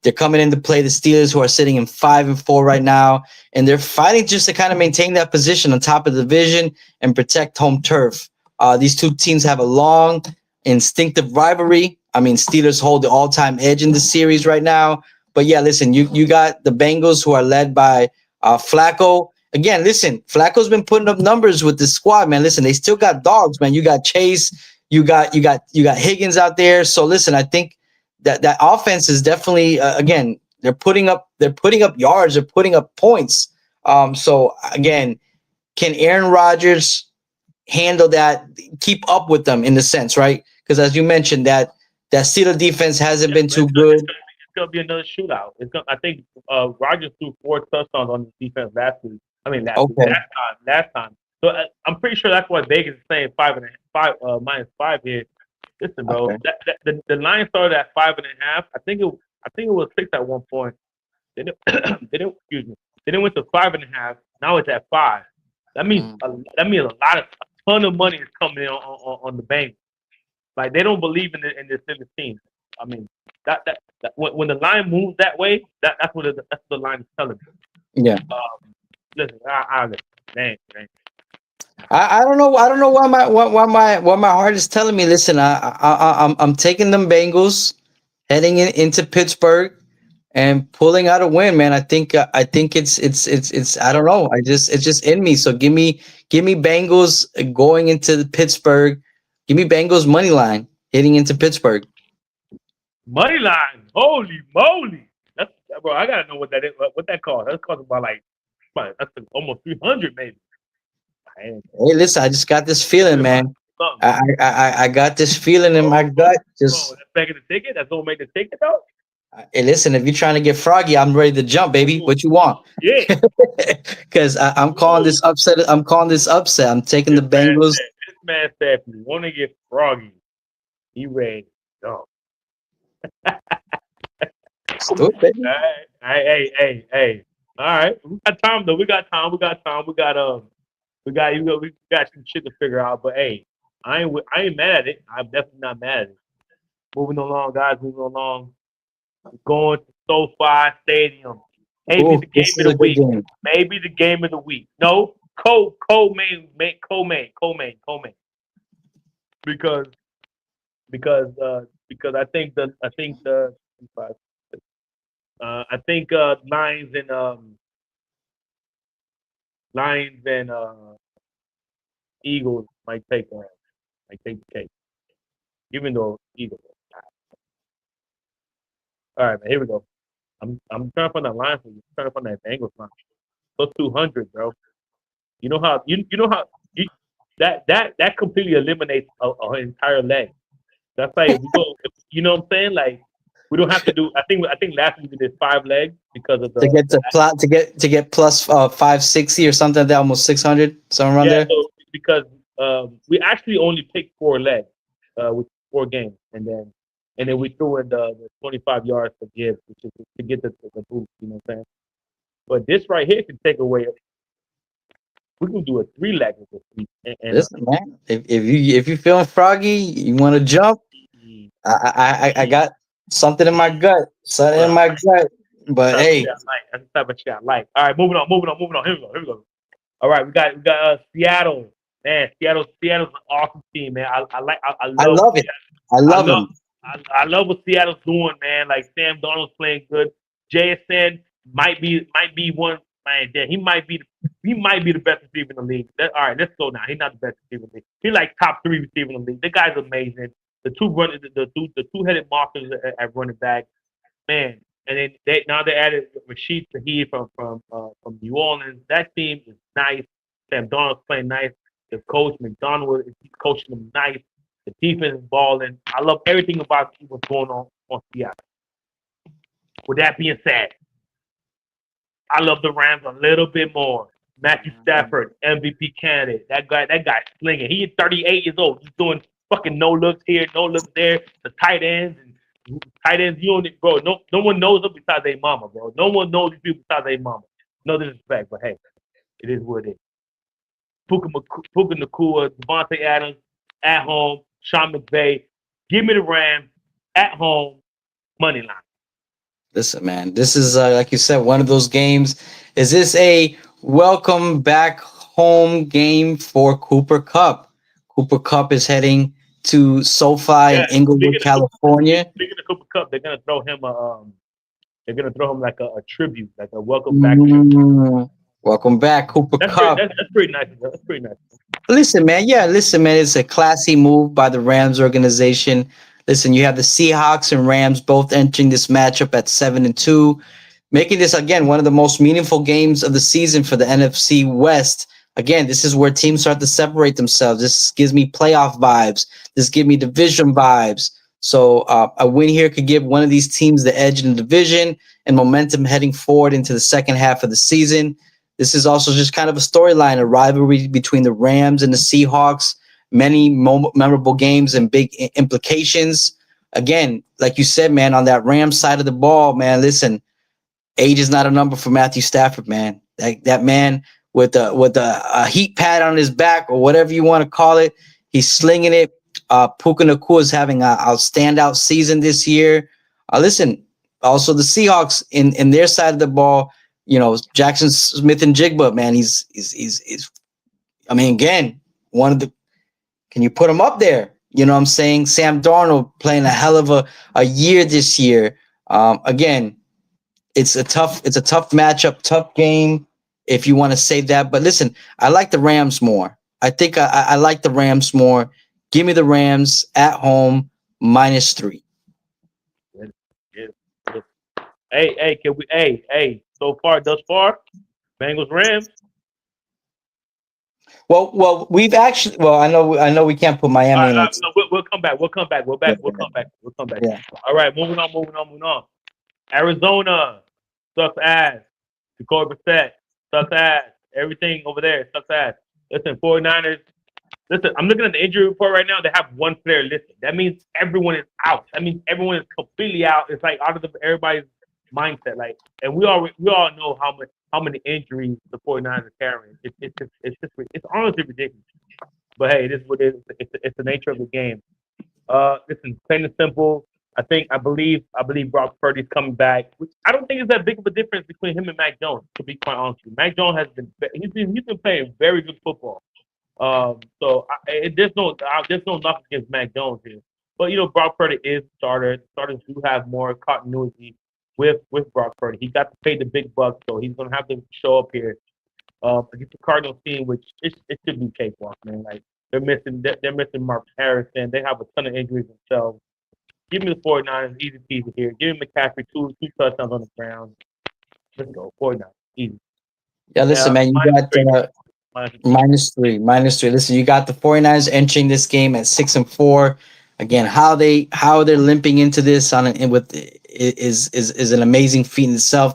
They're coming in to play the Steelers, who are sitting in 5-4 right now, and they're fighting just to kind of maintain that position on top of the division and protect home turf. These two teams have a long, instinctive rivalry. I mean, Steelers hold the all-time edge in the series right now. But yeah, listen, you got the Bengals, who are led by Flacco. Again, listen, Flacco's been putting up numbers with this squad, man. Listen, they still got dogs, man. You got Chase, you got Higgins out there. So listen, I think that offense is definitely again, they're putting up yards, they're putting up points. So again, can Aaron Rodgers handle that, keep up with them in the sense, right? Because as you mentioned, that Steelers defense hasn't been too good. It's gonna be another shootout. I think Rodgers threw 4 touchdowns on the defense last week. Last time. So I'm pretty sure that's why Vegas is saying -5 here. Listen, bro, okay. The line started at 5.5. I think it was 6 at one point. Then excuse me. Then it went to 5.5. Now it's at 5. That means a ton of money is coming in on the Bengals. Like, they don't believe in this team. I mean, that when the line moves that way, that's what the line is telling me. Yeah. Listen, dang. I don't know why my heart is telling me. Listen, I'm taking them Bengals heading into Pittsburgh and pulling out a win, man. I think it's I don't know. It's just in me. So give me Bengals going into Pittsburgh. Give me Bengals money line heading into Pittsburgh. Money line, holy moly! Bro, I gotta know what that is. What that costs? That costs about that's almost 300 maybe. Hey, listen, I just got this feeling, man. I got this feeling in my gut. That's making the ticket. That's gonna make the ticket, though. Hey, listen, if you're trying to get froggy, I'm ready to jump, baby. What you want? Yeah. Because I'm calling this upset. I'm taking the Bengals. This man said, if you want to get froggy, he ready to jump. Stupid. Hey. All right. We got time, though. We got some shit to figure out. But hey, I ain't mad at it. I'm definitely not mad at it. Moving along, guys. Going to SoFi Stadium. Maybe the game of the week. Maybe the game of the week. No, co-main. Because I think Lions and Eagles might take the cake, even though Eagles. All right, man. Here we go. I'm trying to find that line for you. I'm trying to find that Bengals line. So 200, bro. You know how that completely eliminates an entire leg. That's like we go. You know what I'm saying? Like, we don't have to do. I think last week we did 5 legs because of the to get plus 560 or something like that, almost 600, somewhere around there. So because we actually only picked 4 legs, which 4 games, and then we threw in the 25 yards to give, which is to get the boost. You know what I'm saying? But this right here can take away. We can do a 3-legger this week, and Listen, man. If you feeling froggy, you want to jump. I got something in my gut. Something in my gut. But hey, that's the type of shit I like. All right, moving on. Here we go. All right, we got Seattle. Man, Seattle's an awesome team, man. I love it. I love him. I love what Seattle's doing, man. Like Sam Darnold's playing good. JSN might be one, man. He might be the best receiver in the league. All right, let's go now. He's not the best receiver in the league. He's like top 3 receiver in the league. The guy's amazing. The two-headed monsters at running back, man. And then they added Rashid Shaheed from New Orleans. That team is nice. Sam Darnold's playing nice. The coach McDonald is coaching them nice. The defense is balling. I love everything about what's going on Seattle. With that being said, I love the Rams a little bit more. Matthew Stafford, MVP candidate. That guy's slinging. He is 38 years old. He's doing fucking no looks here, no looks there. The tight ends, you don't, bro. No one knows them besides their mama, bro. No one knows these people besides their mama. No disrespect, but hey, it is what it is. Puka Nacua, Devontae Adams at home, Sean McVay. Give me the Rams at home, money line. Listen, man, this is like you said, one of those games. Is this a welcome back home game for Cooper Kupp? Cooper Kupp is heading to SoFi in Inglewood, California. Speaking of Cooper Kupp, they're gonna throw him like a tribute, like a welcome back tribute. Welcome back, Cooper Kupp. That's pretty nice. That's pretty nice. Listen, man. It's a classy move by the Rams organization. Listen, you have the Seahawks and Rams both entering this matchup at 7-2, making this again one of the most meaningful games of the season for the NFC West. Again, this is where teams start to separate themselves. This gives me playoff vibes. This gives me division vibes. So a win here could give one of these teams the edge in the division and momentum heading forward into the second half of the season. This is also just kind of a storyline, a rivalry between the Rams and the Seahawks. Many memorable games and big implications. Again, like you said, man, on that Rams side of the ball, man, listen, age is not a number for Matthew Stafford, man. That man with a heat pad on his back or whatever you want to call it, he's slinging it. Puka Nacua is having a standout season this year. Listen, also the Seahawks in their side of the ball, you know, Jackson Smith and Jigba, man, he's I mean, again, one of the, can you put him up there? You know what I'm saying? Sam Darnold playing a hell of a year this year. Again, it's a tough matchup, tough game if you want to say that. But listen, I like the Rams more. I think I like the Rams more. Give me the Rams at home -3. Hey, can we? Hey. Thus far, Bengals Rams. Well, we've actually. Well, I know we can't put Miami in. No, we'll come back. We'll come back. Yeah. All right, moving on. Arizona sucks ass. Jacoby Brissett sucks ass. Everything over there sucks ass. Listen, 49ers. Listen, I'm looking at the injury report right now. They have one player listed. That means everyone is out. That means everyone is completely out. It's like out of everybody's mindset. Like, and we all know how many injuries the 49ers are carrying. It's honestly ridiculous. But hey, this is what it is. It's the nature of the game. Listen, plain and simple. I believe Brock Purdy's coming back. Which I don't think is that big of a difference between him and Mac Jones. To be quite honest with you, Mac Jones has been playing very good football. So there's no knock against Mac Jones here. But you know, Brock Purdy is a starter. Starters do have more continuity with Brock Purdy. He got to pay the big bucks, so he's gonna have to show up here against the Cardinals team, which it should be cakewalk, man. Like they're missing Mark Harrison. They have a ton of injuries themselves. Give me the 49ers, easy peasy here. Give me McCaffrey two touchdowns on the ground. Let's go, 49ers, easy. Yeah, listen, man, you got -3. Listen, you got the 49ers entering this game at 6-4. Again, how they're limping into this is an amazing feat in itself.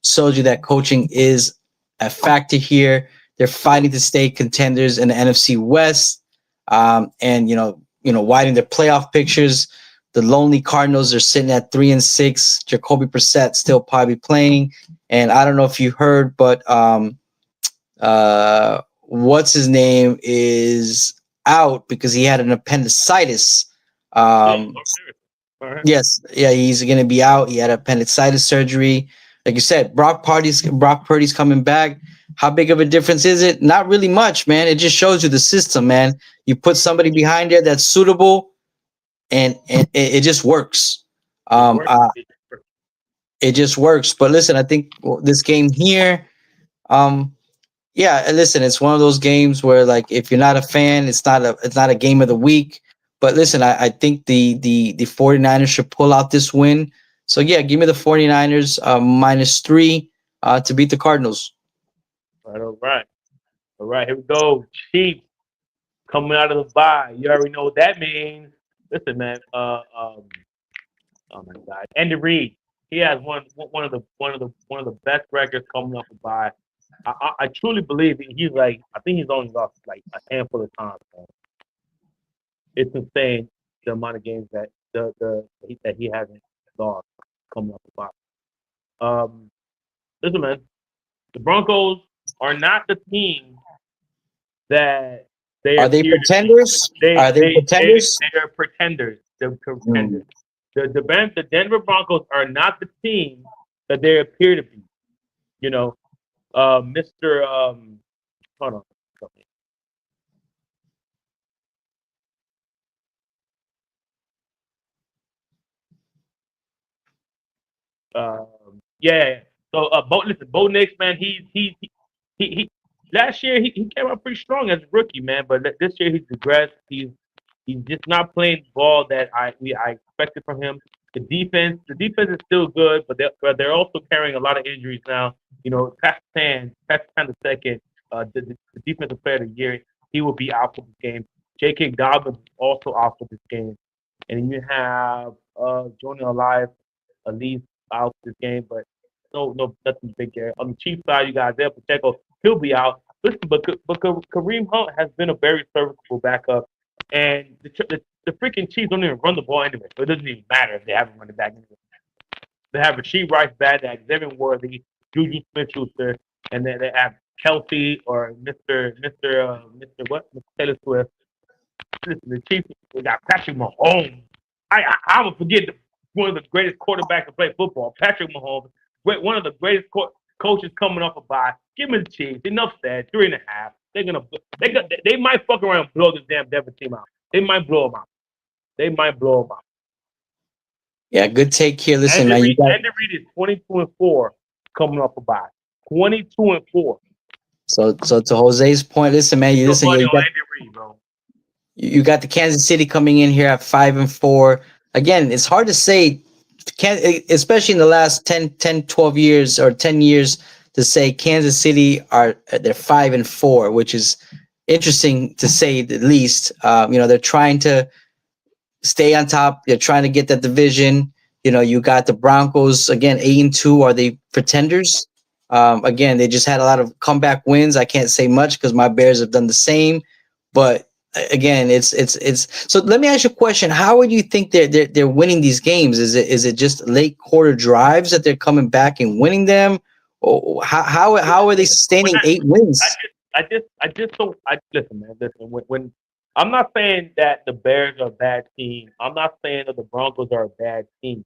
Shows you that coaching is a factor here. They're fighting to stay contenders in the NFC West. And you know, widening their playoff pictures. The lonely Cardinals are sitting at 3-6. Jacoby Brissett still probably playing, and I don't know if you heard, but what's his name is out because he had an appendicitis. Yes, yeah, he's going to be out. He had appendicitis surgery. Like you said, Brock Purdy's coming back. How big of a difference is it? Not really much, man. It just shows you the system, man. You put somebody behind there that's suitable, and it just works. It just works. But listen, I think this game here, yeah, listen, it's one of those games where, like, if you're not a fan, it's not a game of the week. But listen, I think the 49ers should pull out this win. So yeah, give me the 49ers -3 to beat the Cardinals. All right. Here we go. Chiefs coming out of the bye. You already know what that means. Listen, man. Oh my God, Andy Reid. He has one of the best records coming up a bye. I truly believe that he's like, I think he's only lost like a handful of times, man. It's insane the amount of games that he hasn't lost coming up the bye. Listen, man, the Broncos are not the team that they are. They pretenders? Are they pretenders? They are pretenders. They're pretenders. The Denver Broncos are not the team that they appear to be. You know, Mr. Hold on. Yeah. So, Bo Nix, man, he last year he came out pretty strong as a rookie, man. But this year he's regressed. He's just not playing the ball that I expected from him. The defense is still good, but they're also carrying a lot of injuries now. You know, Pat the second, the defensive player of the year, he will be out for this game. J.K. Dobbins is also out for this game, and you have Jordan Alive at least out this game, but nothing big there. On the Chiefs side, you got Isaiah Pacheco, he'll be out. Listen, but Kareem Hunt has been a very serviceable backup, and the freaking Chiefs don't even run the ball anyway, so it doesn't even matter if they haven't run it back anyway. They have Rasheed Rice, Bad Act, Devin Worthy, Juju Smith-Schuster, and then they have Kelsey or Mr. Taylor Swift. Listen, the Chiefs, we got Patrick Mahomes. I would forget one of the greatest quarterbacks to play football, Patrick Mahomes, one of the greatest coaches coming off a bye. Give me the Chiefs. Enough said. 3.5. They might fuck around and blow this damn Denver team out. They might blow them out. Yeah, good take here. Listen, man, Andy Reid is 22-4 coming off a bye. 22-4. So to Jose's point, listen, man, you got, Andy Reid, bro. You got the Kansas City coming in here at 5-4. Again, it's hard to say, especially in the last 10, 12 years or 10 years, to say Kansas City they're 5-4, which is interesting to say the least. They're trying to stay on top. They're trying to get that division. You got the Broncos again, 8-2. Are they pretenders? Again, they just had a lot of comeback wins. I can't say much because my Bears have done the same, but again, it's so let me ask you a question. How would you think they're winning these games? Is it just late quarter drives that they're coming back and winning them? Or how are they sustaining 8 wins? Listen, man. Listen, when I'm not saying that the Bears are a bad team. I'm not saying that the Broncos are a bad team.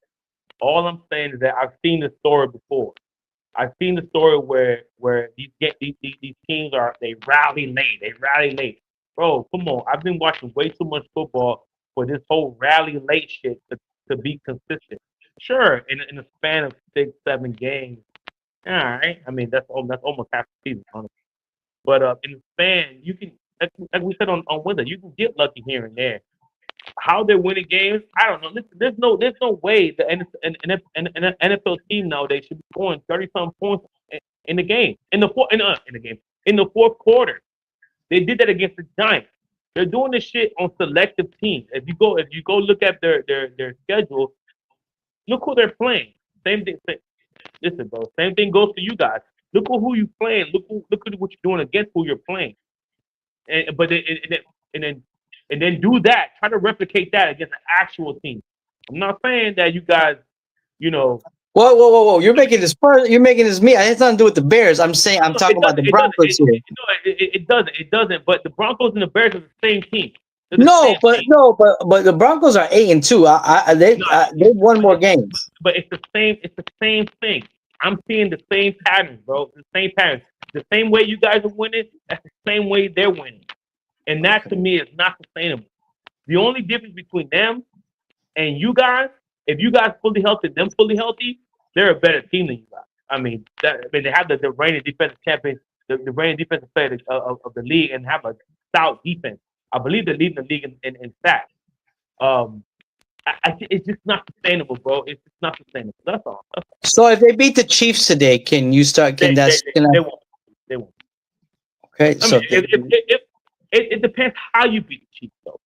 All I'm saying is that I've seen the story before. I've seen the story where these teams they rally late. Bro, come on. I've been watching way too much football for this whole rally late shit to be consistent. Sure, in a span of 6, 7 games, all right. I mean, that's almost half the season, honestly. But in the span, you can, like we said on Wednesday, you can get lucky here and there. How they're winning games, I don't know. Listen, there's no way the NFL team nowadays should be scoring 30-something points in the game in the fourth quarter. They did that against the Giants. They're doing this shit on selective teams. If you go look at their schedule, look who they're playing. Same thing. Listen, bro. Same thing goes for you guys. Look at who you playing. Look at what you're doing against who you're playing. And then and then do that. Try to replicate that against an actual team. I'm not saying that you guys, you know, Whoa! You're making this part. You're making this me. It has nothing to do with the Bears. I'm saying I'm talking it about doesn't. the It doesn't. Broncos here. It doesn't. It doesn't. But the Broncos and the Bears are the same team. They're the No, same but team. no, but the Broncos are 8-2. They've No, they've won more games. but it's the same. It's the same thing. I'm seeing the same patterns, bro. The same patterns. The same way you guys are winning. That's the same way they're winning, and that to me is not sustainable. The only difference between them and you guys, if you guys fully healthy, them fully healthy, they're a better team than you guys. I mean, they have the reigning defensive champion, the reigning defensive player of the league, and have a stout defense. I believe they're leading the league in stats. It's just not sustainable, bro. It's just not sustainable. That's all. So if they beat the Chiefs today, can you start? Can that? They won't. They won't. Okay, I so mean, it depends how you beat the Chiefs, though.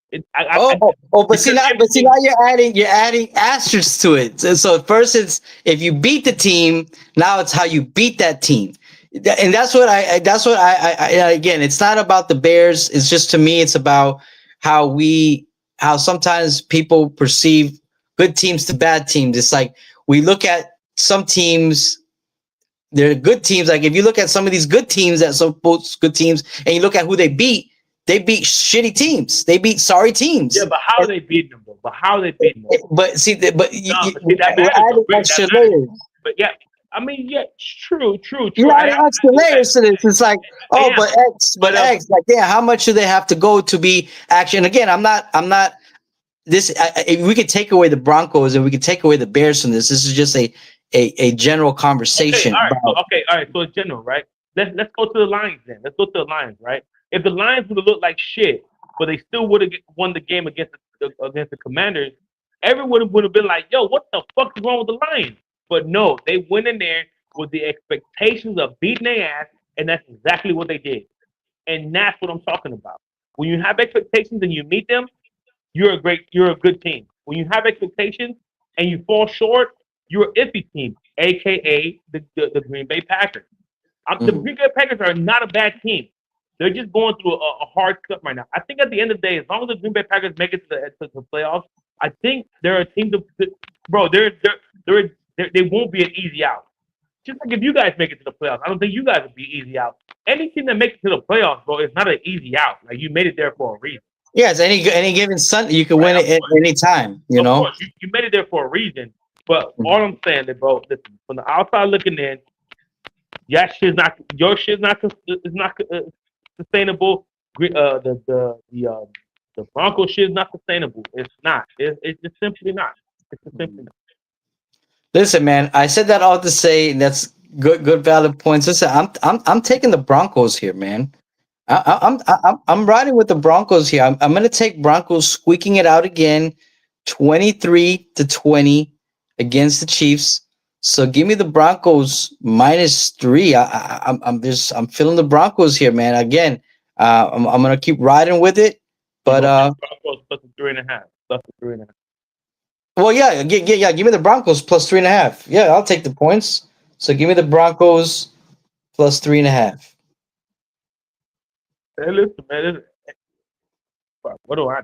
but see now you're adding asterisks to it. So first it's if you beat the team, now it's how you beat that team, and that's what I again. It's not about the Bears. It's just to me, it's about how sometimes people perceive good teams to bad teams. It's like we look at some teams. They're good teams. Like if you look at some of these good teams that supposed good teams, and you look at who they beat shitty teams. They beat sorry teams. Yeah, but how are they beating them, bro? But how are they beating them? But see, that matters. Extra layers. But yeah, I mean, yeah, true. You're adding extra layers to this. It's like, X. Like, yeah, how much do they have to go to be action? Again, I'm not. This if we could take away the Broncos and we could take away the Bears from this. This is just a general conversation. Okay, all right. So it's general, right? Let's go to the Lions then. Let's go to the Lions, right? If the Lions would have looked like shit, but they still would have won the game against the Commanders, everyone would have been like, "Yo, what the fuck is wrong with the Lions?" But no, they went in there with the expectations of beating their ass, and that's exactly what they did. And that's what I'm talking about. When you have expectations and you meet them, you're a good team. When you have expectations and you fall short, you're an iffy team, aka the Green Bay Packers. The Green Bay Packers are not a bad team. They're just going through a hard cut right now. I think at the end of the day, as long as the Green Bay Packers make it to the playoffs, I think they're a team bro. They won't be an easy out. Just like if you guys make it to the playoffs, I don't think you guys would be easy out. Any team that makes it to the playoffs, bro, is not an easy out. Like you made it there for a reason. Yes, any given Sunday you can win it at any time. You know, course, you made it there for a reason. But all I'm saying is, bro, listen, from the outside looking in, your shit's not sustainable. The Broncos shit is not sustainable. It's not. It's just simply not. It's just simply not. Listen, man, I said that all to say that's good valid points. Listen, I'm taking the Broncos here, man. I'm riding with the Broncos here. I'm going to take Broncos squeaking it out again, 23-20 against the Chiefs. So give me the Broncos -3. I'm feeling the Broncos here, man. Again, I'm going to keep riding with it, but Broncos plus 3.5. Plus 3.5. Well, yeah. Give me the Broncos plus 3.5. Yeah, I'll take the points. So give me the Broncos plus 3.5. Hey, listen, man. What do I?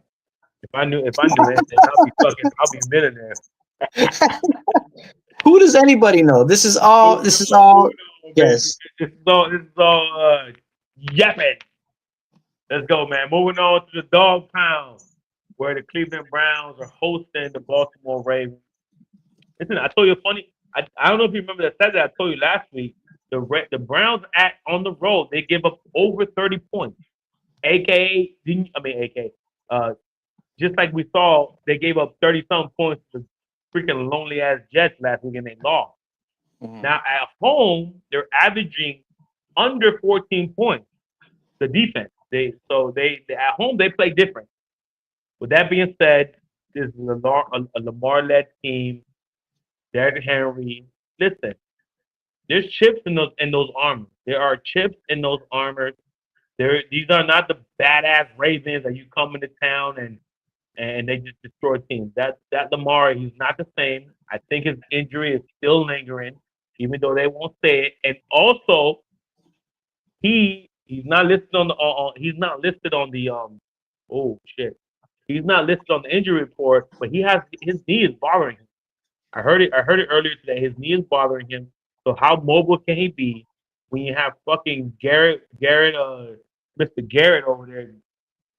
If I knew anything, I'll be a millionaire. Who does anybody know? This is all. Yes. This is all. Yapping. Let's go, man. Moving on to the Dog Pound, where the Cleveland Browns are hosting the Baltimore Ravens. Listen, I told you funny. I don't know if you remember that I told you last week. The Browns on the road, they give up over 30 points. Just like we saw, they gave up 30-some points to freaking lonely ass Jets last week and they lost. Mm-hmm. Now at home, they're averaging under 14 points. The defense. They at home they play different. With that being said, this is a Lamar-led team. Derrick Henry. Listen, there's chips in those armors. There are chips in those armors. These are not the badass Ravens that you come into town and they just destroy teams. That Lamar, he's not the same. I think his injury is still lingering, even though they won't say it. And also, he's not listed on the oh shit. He's not listed on the injury report, but his knee is bothering him. I heard it earlier today. His knee is bothering him. So how mobile can he be when you have fucking Mr. Garrett over there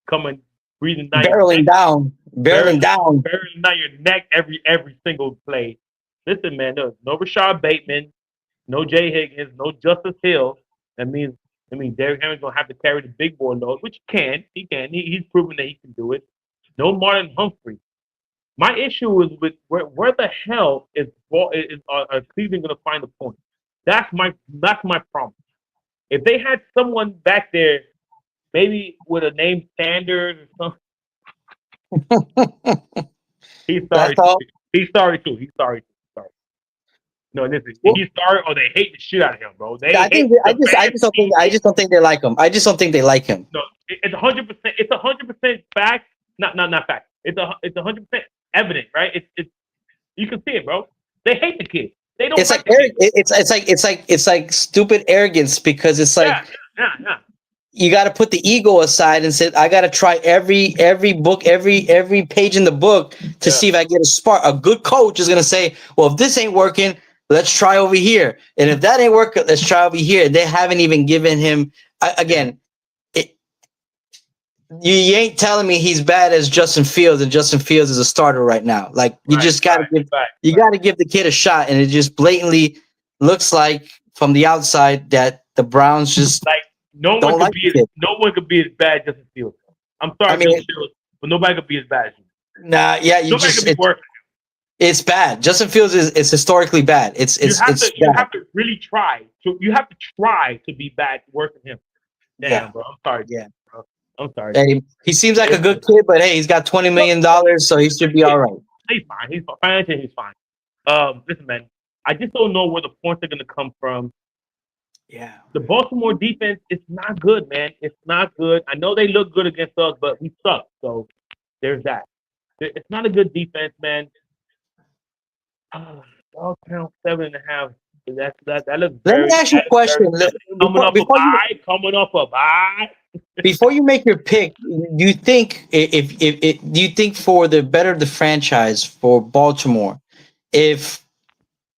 coming, breathing down your barreling neck, down, barreling down. barreling down your neck every single play. Listen, man, there's no Rashad Bateman, no Jay Higgins, no Justice Hill. That means Derrick Henry's gonna have to carry the big boy load, which he can. He's proven that he can do it. No Marlon Humphrey. My issue is with where the hell is Cleveland going to find the point? That's my problem. If they had someone back there, maybe with a name Sanders or something, he's sorry. He's sorry too. Sorry. No, listen, he's sorry, or they hate the shit out of him, bro. I just don't think they like him. I just don't think they like him. No, it's 100%. It's 100% fact. Not fact. It's 100% evident, right? It's you can see it, bro. They hate the kid. They don't. It's like stupid arrogance because it's like you got to put the ego aside and say I got to try every book, every page in the book to see if I get a spark. A good coach is gonna say, well, if this ain't working, let's try over here, and if that ain't working, let's try over here. They haven't even given him again. You ain't telling me he's bad as Justin Fields, and Justin Fields is a starter right now. Like you just gotta give the kid a shot, and it just blatantly looks like from the outside that the Browns just like no one could be as bad as Justin Fields. I'm sorry, Justin Fields, but nobody could be as bad as you. Nah, yeah, nobody could be worse. It's bad. Justin Fields is historically bad. You have to really try. You have to try to be bad worse than him. Damn, bro. I'm sorry. Yeah. I'm sorry. Hey, he seems like a good kid, but hey, he's got $20 million, so he should be all right. He's fine. Financially, he's fine. Listen, man, I just don't know where the points are going to come from. Yeah. The Baltimore defense is not good, man. It's not good. I know they look good against us, but we suck. So there's that. It's not a good defense, man. Dog count 7.5. That looks. Let me ask you a question. Coming off a bye. Before you make your pick, do you think do you think for the better of the franchise for Baltimore, if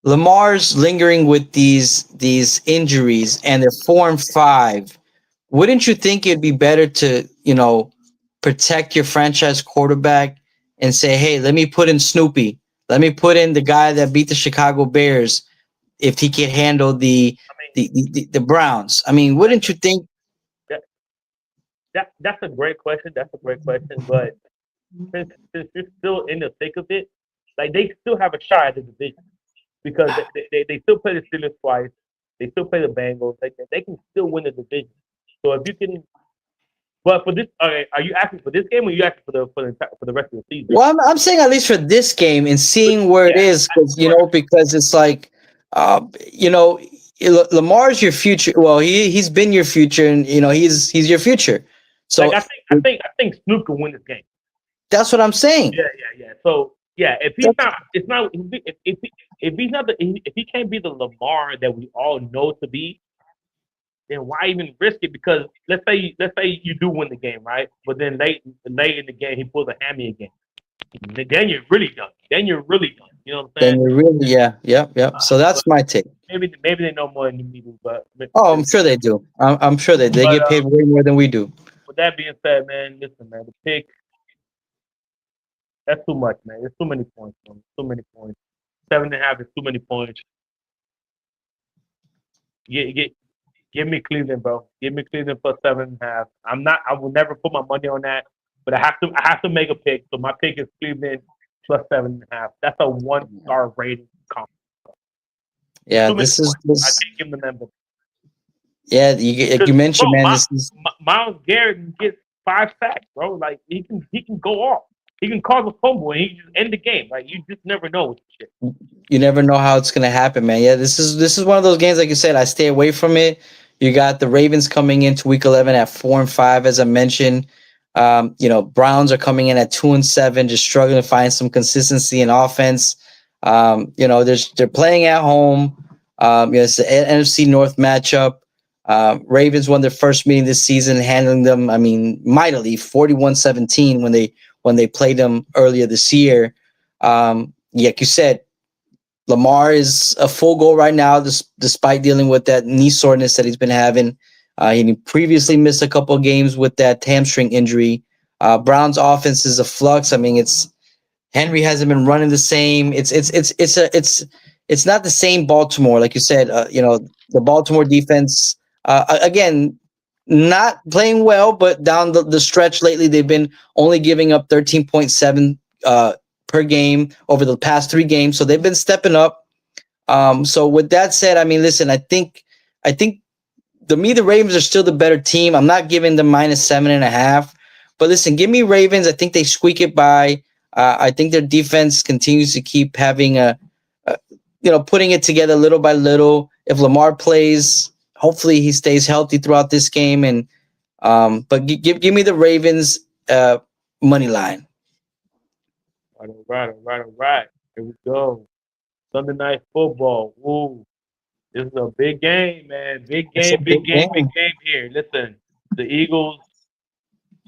Lamar's lingering with these injuries and they're 4-5, wouldn't you think it'd be better to protect your franchise quarterback and say, hey, let me put in Snoopy, let me put in the guy that beat the Chicago Bears if he can handle the Browns? I mean, wouldn't you think? That's a great question. But since you're still in the thick of it, like they still have a shot at the division because they still play the Steelers twice. They still play the Bengals. They can still win the division. So if you can, but for this, are you asking for this game or are you asking for the rest of the season? Well, I'm saying at least for this game and seeing where it is, because it's like, Lamar's your future. Well, he's been your future, and he's your future. So I think Snoop can win this game. That's what I'm saying. Yeah. So if he's not, it's not. If he can't be the Lamar that we all know to be, then why even risk it? Because let's say you do win the game, right? But then late in the game he pulls a hammy again. Then you're really done. You know what I'm saying? Then you're really yep. So that's my take. Maybe they know more than we do, but I'm sure they do. I'm sure they get paid way more than we do. With that being said, man, listen, man, the pick, that's too much, man. There's too many points, man. Too many points. 7.5 is too many points. Give me Cleveland, bro. Give me Cleveland plus 7.5. I will never put my money on that, but I have to make a pick. So my pick is Cleveland plus 7.5. That's a 1-star rating comp. Yeah, this is. I can't give them the number. Yeah, you mentioned, man. Myles Garrett gets 5 sacks, bro. Like he can go off. He can cause a fumble and he can just end the game. Like you just never know with shit. You never know how it's gonna happen, man. Yeah, this is one of those games, like you said, I stay away from it. You got the Ravens coming into Week 11 at 4-5, as I mentioned. Browns are coming in at 2-7, just struggling to find some consistency in offense. They're playing at home. It's the NFC North matchup. Ravens won their first meeting this season, handling them, mightily, 41-17 when they when they played them earlier this year. Like you said, Lamar is a full go right now, despite dealing with that knee soreness that he's been having. He previously missed a couple of games with that hamstring injury. Brown's offense is a flux. I mean, Henry hasn't been running the same. It's not the same Baltimore, like you said. The Baltimore defense again not playing well, but down the stretch lately they've been only giving up 13.7 per game over the past 3 games, so they've been stepping up. So with that said, I mean, listen, I think the Ravens are still the better team. I'm not giving them -7.5, but listen, give me Ravens. I think they squeak it by. I think their defense continues to keep having putting it together little by little. If Lamar plays, hopefully he stays healthy throughout this game. And but give me the Ravens money line. All right. Here we go. Sunday Night Football. Ooh, this is a big game, man. Big game here. Listen, the Eagles.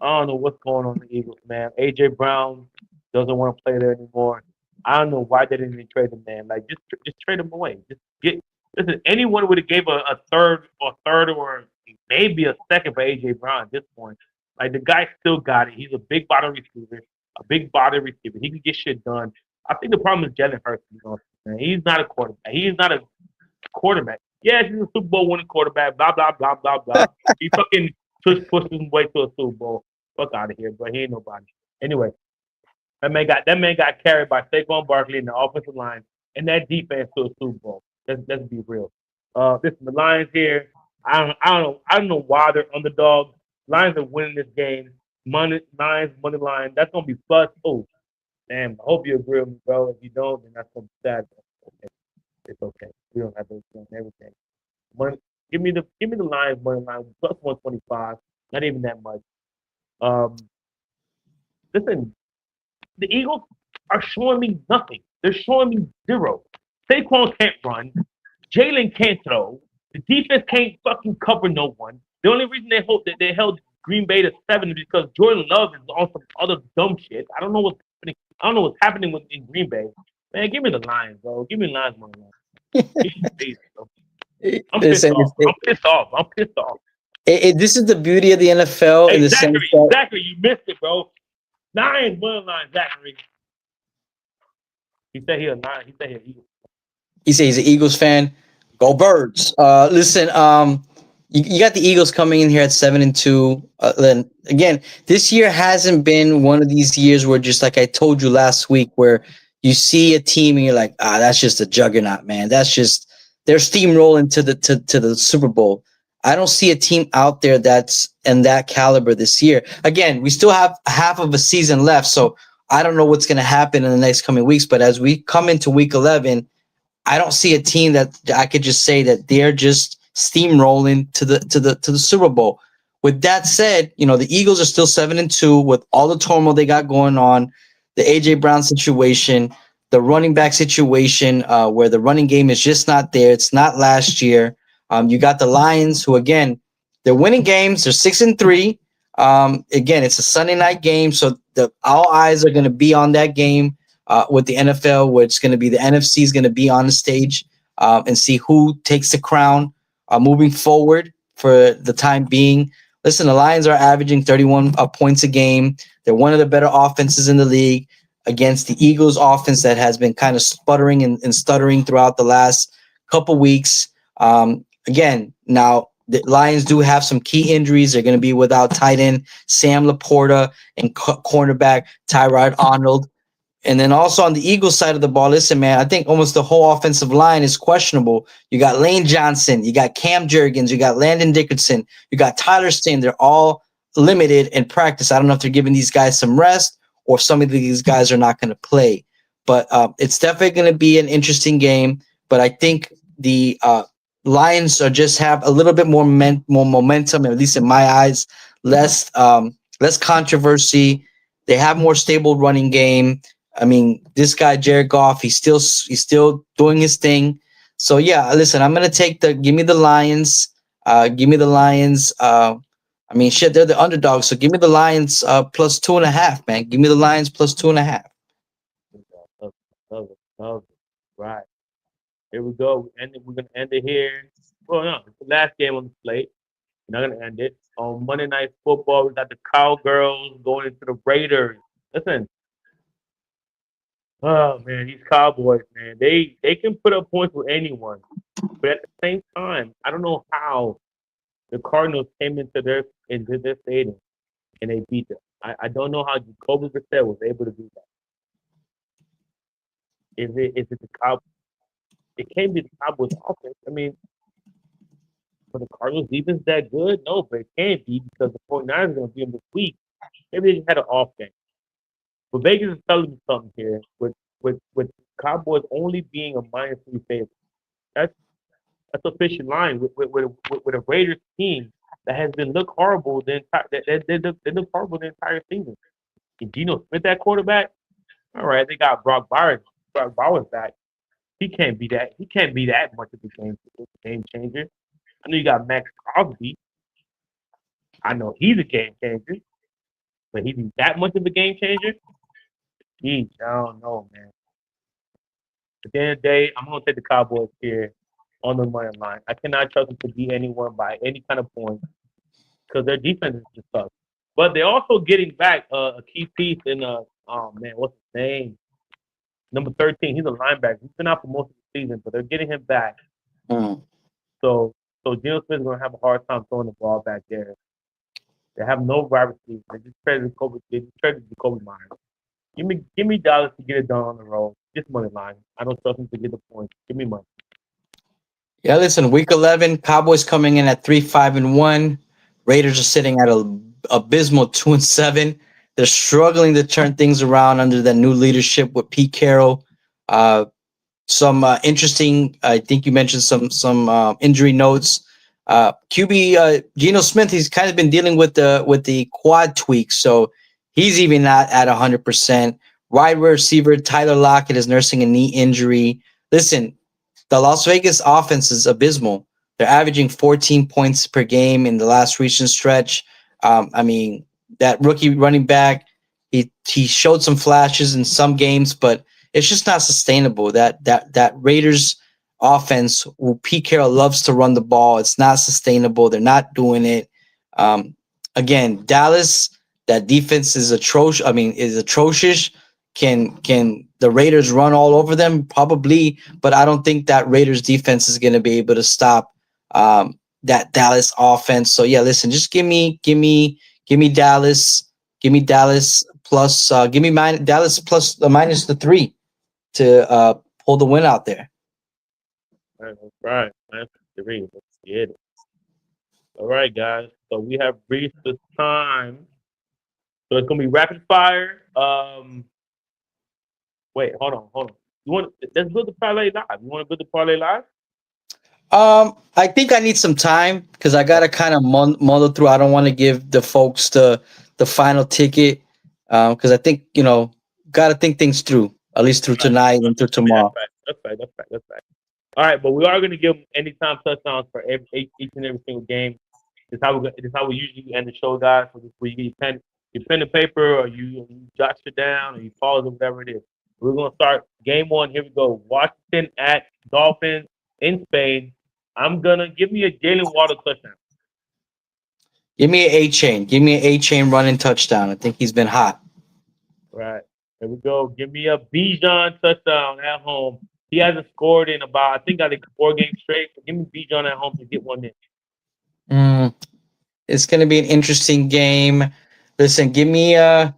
I don't know what's going on with the Eagles, man. AJ Brown doesn't want to play there anymore. I don't know why they didn't even trade him, man. Like, just trade him away. Listen. Anyone would have gave a third or maybe a second for AJ Brown at this point. Like, the guy still got it. He's a big body receiver. He can get shit done. I think the problem is Jalen Hurts. Man. He's not a quarterback. He's not a quarterback. Yes, he's a Super Bowl winning quarterback. Blah blah blah blah blah. He fucking pushed his way to a Super Bowl. Fuck out of here, but he ain't nobody. Anyway, that man got carried by Saquon Barkley in the offensive line and that defense to a Super Bowl. Let's be real. Listen, the Lions here. I don't know why they're underdogs. Lions are winning this game. Lions money line. That's gonna be plus. Oh, damn. I hope you agree with me, bro. If you don't, then that's gonna be sad. Okay. It's okay. We don't have to do everything. Give me the Lions money line plus 125. Not even that much. Listen, the Eagles are showing me nothing. They're showing me zero. Saquon can't run. Jalen can't throw. The defense can't fucking cover no one. The only reason they held Green Bay to 7 is because Jordan Love is on some other dumb shit. I don't know what's happening. I don't know what's happening in Green Bay. Man, give me the Lions, bro. Give me the Lions money line. I'm pissed off. This is the beauty of the NFL. Exactly. You missed it, bro. Lions money line, Zachary. He said he's an Eagles. He said he's an Eagles fan. Go Birds. Listen, you got the Eagles coming in here at 7-2. Then again, this year hasn't been one of these years where, just like I told you last week, where you see a team and you're like, that's just a juggernaut, man. That's just they're steamrolling to the Super Bowl. I don't see a team out there that's in that caliber this year. Again, we still have half of a season left, so I don't know what's going to happen in the next coming weeks. But as we come into Week 11, I don't see a team that I could just say that they're just steamrolling to the Super Bowl. With that said, the Eagles are still 7-2 with all the turmoil they got going on, the AJ Brown situation, the running back situation, where the running game is just not there. It's not last year. You got the Lions, who again, they're winning games. They're 6-3. Again, it's a Sunday night game, so all eyes are going to be on that game with the NFL, where it's going to be the NFC is going to be on the stage and see who takes the crown moving forward for the time being. Listen, the Lions are averaging 31 points a game. They're one of the better offenses in the league against the Eagles offense that has been kind of sputtering and stuttering throughout the last couple weeks. Again, now the Lions do have some key injuries. They're going to be without tight end Sam Laporta and cornerback Tyrod Arnold. And then also on the Eagles side of the ball, listen, man, I think almost the whole offensive line is questionable. You got Lane Johnson, you got Cam Jurgens, you got Landon Dickerson, you got Tyler Steen. They're all limited in practice. I don't know if they're giving these guys some rest or some of these guys are not going to play. But it's definitely going to be an interesting game. But I think the Lions just have a little bit more momentum, at least in my eyes, less controversy. They have more stable running game. I mean, this guy Jared Goff, he's still doing his thing. So yeah, listen, I'm gonna give me the Lions. Give me the Lions. I mean, shit, they're the underdogs. So give me the Lions plus 2.5, man. Give me the Lions plus 2.5. Right. Here we go. We're gonna end it here. Well, no, it's the last game on the slate. We're not gonna end it. On Monday Night Football, we got the Cowgirls going into the Raiders. Listen, oh man, these Cowboys, man, they can put up points with anyone. But at the same time, I don't know how the Cardinals came into their stadium and they beat them. I don't know how Jacoby Brissett was able to do that. Is it the Cow? It can't be the Cowboys offense. I mean, for the Cardinals defense that good? No, but it can't be because the 49ers are going to beat them this week. Maybe they just had an off game. But Vegas is telling me something here with Cowboys only being a -3 favorite. That's that's a fishing line with a Raiders team that has been look horrible the entire they look horrible the entire season. And Geno Smith that quarterback, all right, they got Brock Bowers back. He can't be that. He can't be that much of a game changer. I know you got Max Crosby. I know he's a game changer, but he's that much of a game changer. Jeez, I don't know, man. At the end of the day, I'm gonna take the Cowboys here on the money line. I cannot trust them to beat anyone by any kind of point because their defense is just tough. But they're also getting back a key piece in oh man, what's his name? Number 13. He's a linebacker. He's been out for most of the season, but they're getting him back. Mm. So Geno Smith is gonna have a hard time throwing the ball back there. They have no wide receivers. They just traded Jacoby Myers. Give me Dallas to get it done on the road. Just money line. I don't trust them to get the points. Give me money. Yeah, listen, week 11, Cowboys coming in at 3-5-1. Raiders are sitting at a abysmal 2-7. They're struggling to turn things around under the new leadership with Pete Carroll. Some interesting, I think you mentioned some injury notes. QB Geno Smith, he's kind of been dealing with the quad tweak, so he's even not at 100%. Wide receiver Tyler Lockett is nursing a knee injury. Listen, the Las Vegas offense is abysmal. They're averaging 14 points per game in the last recent stretch. I mean, that rookie running back, he showed some flashes in some games, but it's just not sustainable. That Raiders offense, Pete Carroll loves to run the ball. It's not sustainable. They're not doing it. Again, Dallas, that defense is atrocious. I mean, is atrocious. Can the Raiders run all over them? Probably, but I don't think that Raiders defense is going to be able to stop that Dallas offense. So yeah, listen, just give me Dallas, plus, Dallas plus the -3 to pull the win out there. Right. -3. Let's get it. All right, guys. So we have reached the time. So it's gonna be rapid fire. Wait, hold on. Let's build the parlay live. You want to build the parlay live? I think I need some time because I gotta kind of muddle through. I don't want to give the folks the final ticket because I think gotta think things through at least through tonight and through tomorrow. That's right. All right, but we are gonna give them anytime touchdowns for each and every single game. This is how we usually end the show, guys. So before you get your pen and paper, or you jot it down, or you pause it, whatever it is. We're gonna start game one. Here we go. Washington at Dolphins in Spain. I'm gonna give me a Jalen Waddle touchdown. Give me an A-chain. Give me an A-chain running touchdown. I think he's been hot. Right. Here we go. Give me a Bijan touchdown at home. He hasn't scored in about, I think, 4 games straight. So give me Bijan at home to get one in. It's gonna be an interesting game. Listen, give me a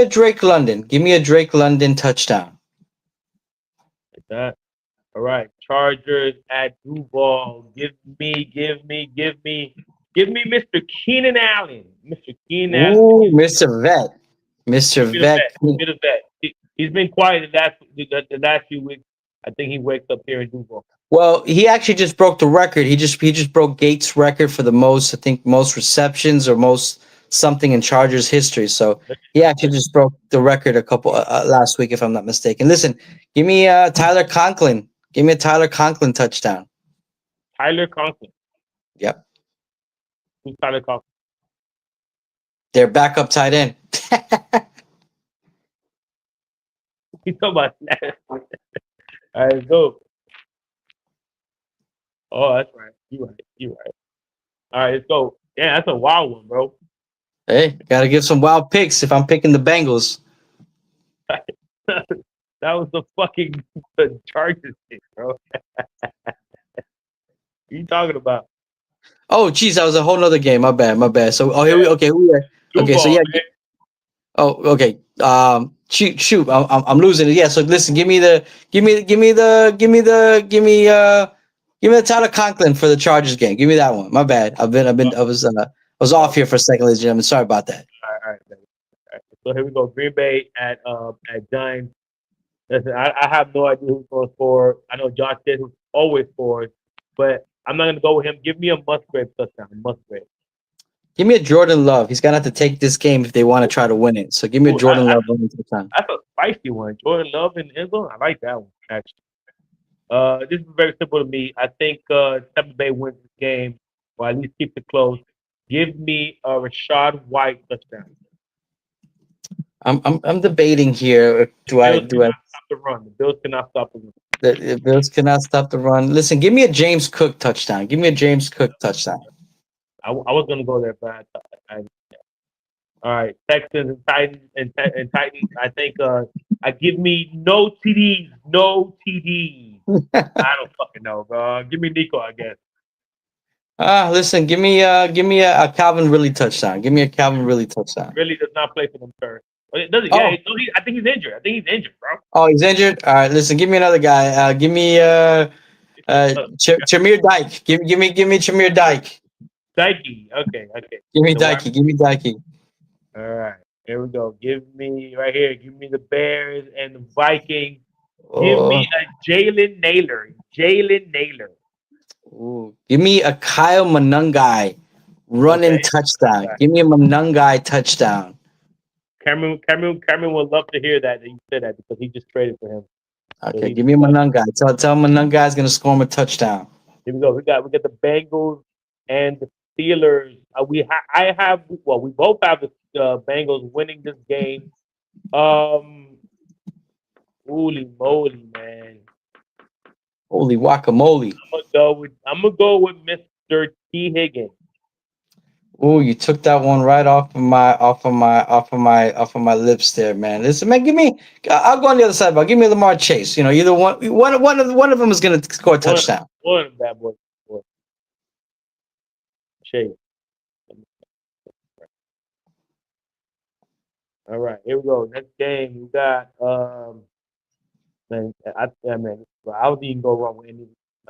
Drake London. Give me a Drake London touchdown. Like that. All right. Chargers at Duval. Give me Mr. Keenan Allen. Mr. Keenan Allen. Ooh, Mr. Vet. Mr. Vet. He's been quiet the last few weeks. I think he wakes up here in Duval. Well, he actually just broke the record. He just broke Gates' record for the most receptions or most something in Chargers history. So he actually just broke the record a couple last week, if I'm not mistaken. Listen, give me Tyler Conklin. Give me a Tyler Conklin touchdown. Tyler Conklin. Yep. Who's Tyler Conklin? Their backup tight end. You talking about that? All right, let's go. Oh, that's right. You right. You right. All right, let's go. Yeah, that's a wild one, bro. Hey, gotta give some wild picks if I'm picking the Bengals. That was the fucking the Chargers pick, bro. What you talking about? Oh, geez, that was a whole nother game. My bad, my bad. So, oh, here we Yeah, okay. We are, okay, so Duval, yeah. man. Oh, okay. Shoot. I'm losing it. Yeah. So listen, give me the Tyler Conklin for the Chargers game. Give me that one. My bad. I was Oh, off here for a second, ladies and gentlemen. Sorry about that. all right, baby. All right. So here we go. Green Bay at Giants. Listen, I have no idea who's going to score. I know Josh did, who always scores, but I'm not going to go with him. Give me a Musgrave touchdown. Musgrave. Give me a Jordan Love. He's gonna have to take this game if they want to try to win it. So give me a Ooh, Jordan Love running touchdown. that's a spicy one. Jordan Love and Enzo. I like that one actually. This is very simple to me. I think Tampa Bay wins this game, or at least keeps it close. Give me a Rashad White touchdown. I'm debating here. Do I Bills do I cannot stop the run. The Bills cannot stop the run. the Bills cannot stop the run? Listen, give me a James Cook touchdown. Give me a James Cook touchdown. I was gonna go there, but all right, Texans and Titans. I think I give me no TDs, no TDs. I don't fucking know, bro. Give me Nico, I guess. Listen, give me a Calvin Ridley touchdown. Give me a Calvin Ridley touchdown. Really does not play for them, sir. It doesn't. Yeah, Oh, I think he's injured. I think he's injured, bro. oh, he's injured. All right, listen, give me another guy. Give me Chamir Dyke. Give me Chamir Dyke. Dikey. Okay. Give me The Dyke. Give me Dyke. All right, here we go. Give me right here. Give me the Bears and the Vikings. Give Oh, me a Jalen Naylor. Jalen Naylor. ooh. Give me a Kyle Monangai running Okay. touchdown. Give me a Monangai touchdown. Cameron would love to hear that you said that because he just traded for him. So Okay, give me a Monangai. Tell Monangai's gonna score him a touchdown. here we go. We got the Bengals and the Steelers. We both have the Bengals winning this game. Holy moly, man! Holy guacamole. I'm gonna go with Mr. T Higgins. Oh, you took that one right off of my lips there, man. Listen, man, I'll go on the other side, but give me Lamar Chase. You know, either one of them is gonna score a touchdown. One bad boy. Chase. All right, here we go. Next game, we got man, I don't even go wrong with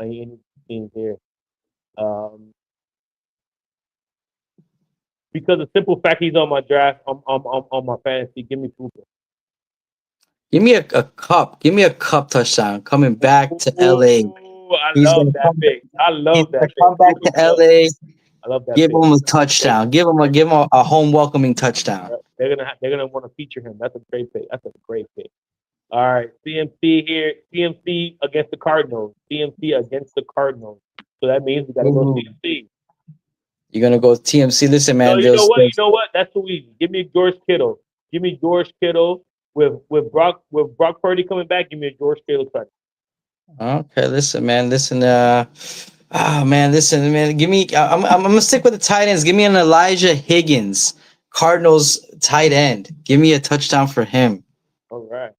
any teams here. Because the simple fact he's on my draft, on my fantasy. Give me Cooper. Give me a cup. Give me a cup touchdown coming back to LA. Ooh, I He's love gonna that come. pick. I He's love gonna that pick. come back to LA. I love that Give pick. him a touchdown. Give him a home welcoming touchdown. They're gonna want to feature him. That's a great pick. That's a great pick. All right, CMC here. CMC against the Cardinals. CMC against the Cardinals. So that means we got to go Ooh. CMC. You're gonna go TMC. Listen, man. No, you know what? You know what? That's too easy. give me George Kittle with Brock Purdy coming back. Give me a George Kittle touch. Okay, listen, man. Listen, listen, man. Give me. I'm gonna stick with the tight ends. Give me an Elijah Higgins, Cardinals tight end. Give me a touchdown for him. All right.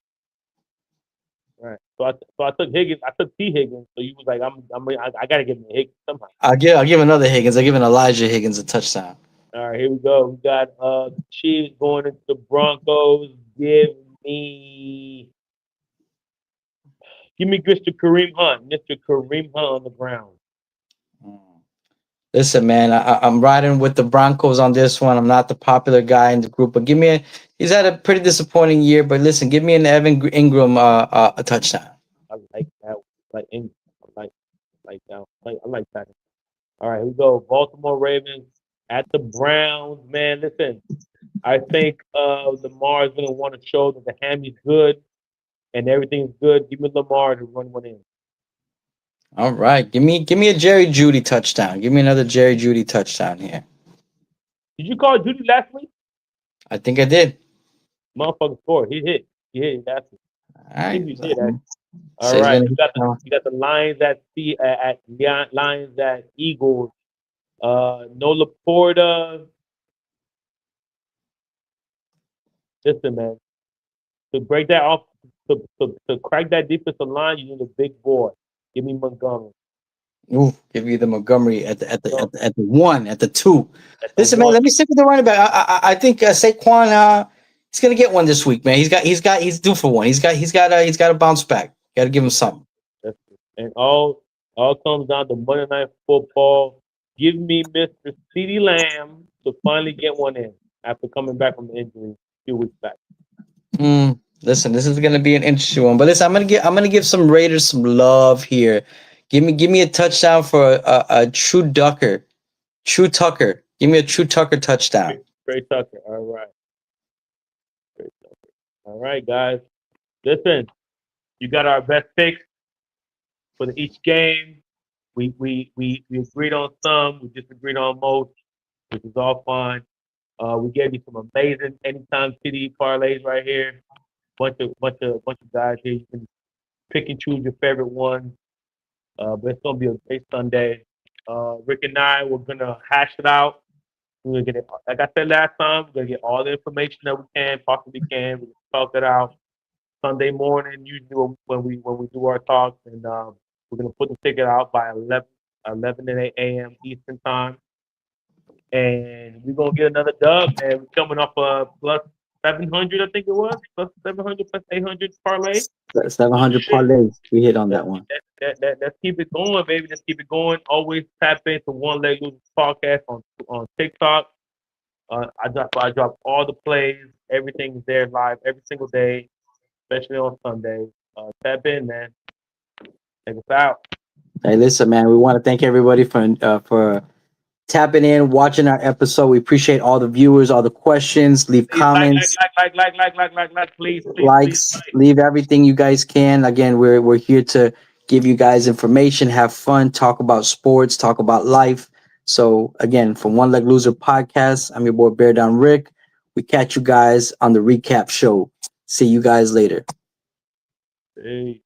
So I took Higgins. I took T Higgins. So you was like, I gotta give him a Higgins somehow. I'll give another Higgins. I'll give an Elijah Higgins a touchdown. All right, here we go. We got the Chiefs going into the Broncos. Give me Mr. Kareem Hunt. Mr. Kareem Hunt on the ground. Listen, man, I'm riding with the Broncos on this one. I'm not the popular guy in the group, but he's had a pretty disappointing year. But listen, give me an Evan Ingram a touchdown. I like that. Like Ingram. I like that. I like that. All right, here we go. Baltimore Ravens at the Browns. Man, listen, I think Lamar is going to want to show that the hammy's good and everything's good. Give me Lamar to run one in. All right, give me a Jerry Jeudy touchdown. Give me another Jerry Jeudy touchdown here. Did you call Judy last week? I think I did. Motherfucker scored. He hit. He hit. That's it. All I right. think you did. Actually. All So he's right. gonna. You got the Lions Lions at Eagles. No Laporta. Listen, man. To break that off, to crack that defensive line, you need a big boy. Give me Montgomery. Ooh, give you the Montgomery So, at the one, at the two. at the Listen, man, one. let me stick with the running back. I think Saquon, he's gonna get one this week, man. He's due for one. He's got to bounce back. Got to give him something. That's it. And all comes down to Monday Night Football. Give me Mr. CeeDee Lamb to finally get one in after coming back from the injury a few weeks back. Listen, this is gonna be an interesting one. But listen, I'm gonna give some Raiders some love here. Give me a touchdown for a True Tucker. Give me a True Tucker touchdown. Trey Tucker. All right. Trey Tucker. All right, guys. Listen, you got our best picks for each game. We agreed on some, we disagreed on most, which is all fine. We gave you some amazing anytime city parlays right here. Bunch of guys here. You can pick and choose your favorite ones. But it's gonna be a great Sunday. Rick and I we're gonna hash it out. We're gonna get it, like I said last time. We're gonna get all the information that we possibly can. We're gonna talk it out Sunday morning. Usually when we do our talks, and we're gonna put the ticket out by 11 a.m. Eastern time, and we're gonna get another dub. And we're coming off a plus 700, I think it was plus 700 plus 800 parlay. 700 parlays. We hit on that one. Let's keep it going, baby. Let's keep it going. Always tap into One Leg Losers podcast on TikTok. I drop all the plays. Everything's there live every single day, especially on Sunday. Tap in, man. Check us out. Hey, listen, man. We want to thank everybody for tapping in, watching our episode. We appreciate all the viewers, all the questions. Leave Please comments, like, please, likes, leave everything you guys can. Again, we're here to give you guys information, have fun, talk about sports, talk about life. So again, from One Leg Loser podcast, I'm your boy Bear Down Rick. We catch you guys on the recap show. See you guys later. Hey.